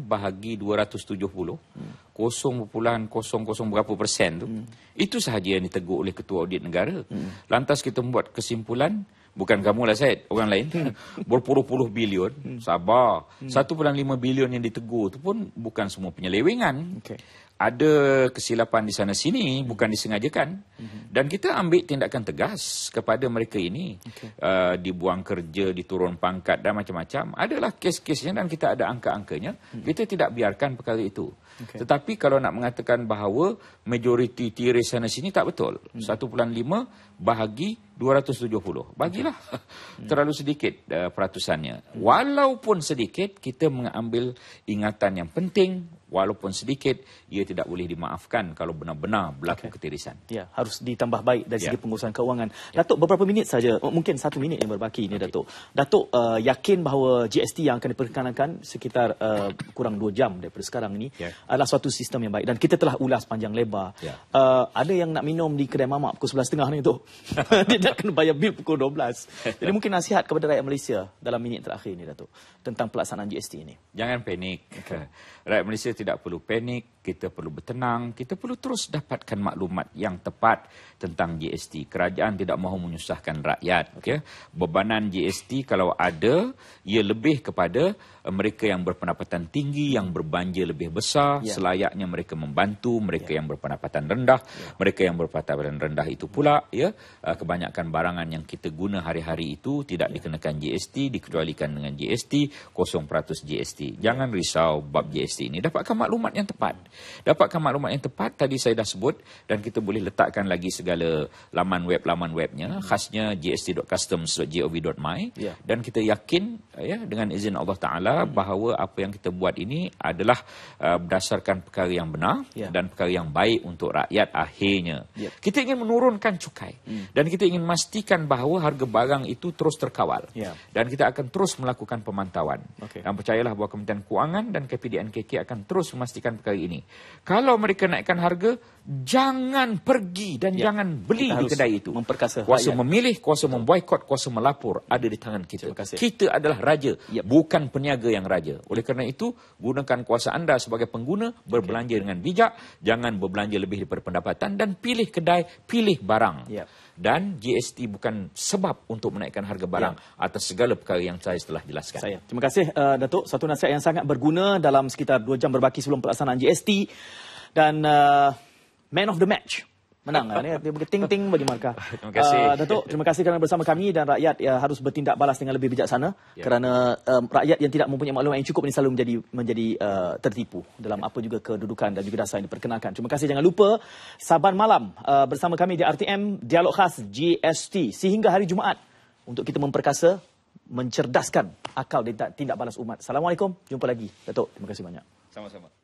bahagi 270, 0.00 berapa persen tu. Itu sahaja yang ditegur oleh Ketua Audit Negara. Lantas kita membuat kesimpulan, bukan kamu lah Syed, orang lain, berpuluh-puluh bilion. Sabar. 1.5 bilion yang ditegur tu pun bukan semua penyelewengan. ada kesilapan di sana sini, bukan disengajakan. Dan kita ambil tindakan tegas kepada mereka ini. Dibuang kerja, diturun pangkat dan macam-macam. Adalah kes-kesnya dan kita ada angka-angkanya. Kita tidak biarkan perkara itu. Tetapi kalau nak mengatakan bahawa majoriti tiris sana sini, tak betul. 1.5 bahagi 270. Bagilah. Terlalu sedikit peratusannya. Walaupun sedikit, kita mengambil ingatan yang penting. Walaupun sedikit, ia tidak boleh dimaafkan kalau benar-benar berlaku ketirisan. Ya, harus ditambah baik dari segi pengurusan keuangan. Datuk, beberapa minit saja, mungkin 1 minit yang berbaki ini, Datuk. Datuk yakin bahawa GST yang akan diperkenalkan sekitar kurang 2 jam daripada sekarang ini adalah suatu sistem yang baik. Dan kita telah ulas panjang lebar. Ada yang nak minum di kedai mamak pukul 11.30 ni, Datuk. Tidak kena bayar bil pukul 12. Jadi mungkin nasihat kepada rakyat Malaysia dalam minit terakhir ini, Datuk, tentang pelaksanaan GST ini. Jangan panik. Rakyat Malaysia tidak perlu panik, kita perlu bertenang, kita perlu terus dapatkan maklumat yang tepat tentang GST. Kerajaan tidak mahu menyusahkan rakyat. Bebanan GST kalau ada, ia lebih kepada mereka yang berpendapatan tinggi, yang berbanja lebih besar, selayaknya mereka membantu mereka yang berpendapatan rendah. Mereka yang berpendapatan rendah itu pula, kebanyakan barangan yang kita guna hari-hari itu tidak dikenakan GST, dikecualikan dengan GST, 0% GST. Jangan risau bab GST ini. Dapatkan maklumat yang tepat. Dapatkan maklumat yang tepat, tadi saya dah sebut, dan kita boleh letakkan lagi segala laman webnya, khasnya gst.customs.gov.my, dan kita yakin dengan izin Allah Ta'ala bahawa apa yang kita buat ini adalah berdasarkan perkara yang benar dan perkara yang baik untuk rakyat akhirnya. Kita ingin menurunkan cukai dan kita ingin memastikan bahawa harga barang itu terus terkawal. Dan kita akan terus melakukan pemantauan. Dan percayalah bahawa Kementerian Kewangan dan KPDNKK akan terus memastikan perkara ini. Kalau mereka naikkan harga, jangan pergi dan jangan beli di kedai itu. Kuasa memilih, kuasa memboikot, kuasa melapor ada di tangan kita. Kita adalah raja, bukan peniaga yang raja. Oleh kerana itu, gunakan kuasa anda sebagai pengguna, berbelanja dengan bijak, jangan berbelanja lebih daripada pendapatan, dan pilih kedai, pilih barang. Dan GST bukan sebab untuk menaikkan harga barang atas segala perkara yang saya telah jelaskan. Terima kasih Datuk. Satu nasihat yang sangat berguna dalam sekitar 2 jam berbaki sebelum pelaksanaan GST. Dan man of the match menang. Dia ting-ting bagi markah. Terima kasih. Datuk, terima kasih kerana bersama kami, dan rakyat harus bertindak balas dengan lebih bijaksana kerana rakyat yang tidak mempunyai maklumat yang cukup ini selalu menjadi tertipu dalam apa juga kedudukan dan juga dasar yang diperkenalkan. Terima kasih. Jangan lupa Saban malam bersama kami di RTM Dialog Khas GST sehingga hari Jumaat untuk kita memperkasa, mencerdaskan akal dan tindak balas umat. Assalamualaikum. Jumpa lagi. Datuk, terima kasih banyak. Sama-sama.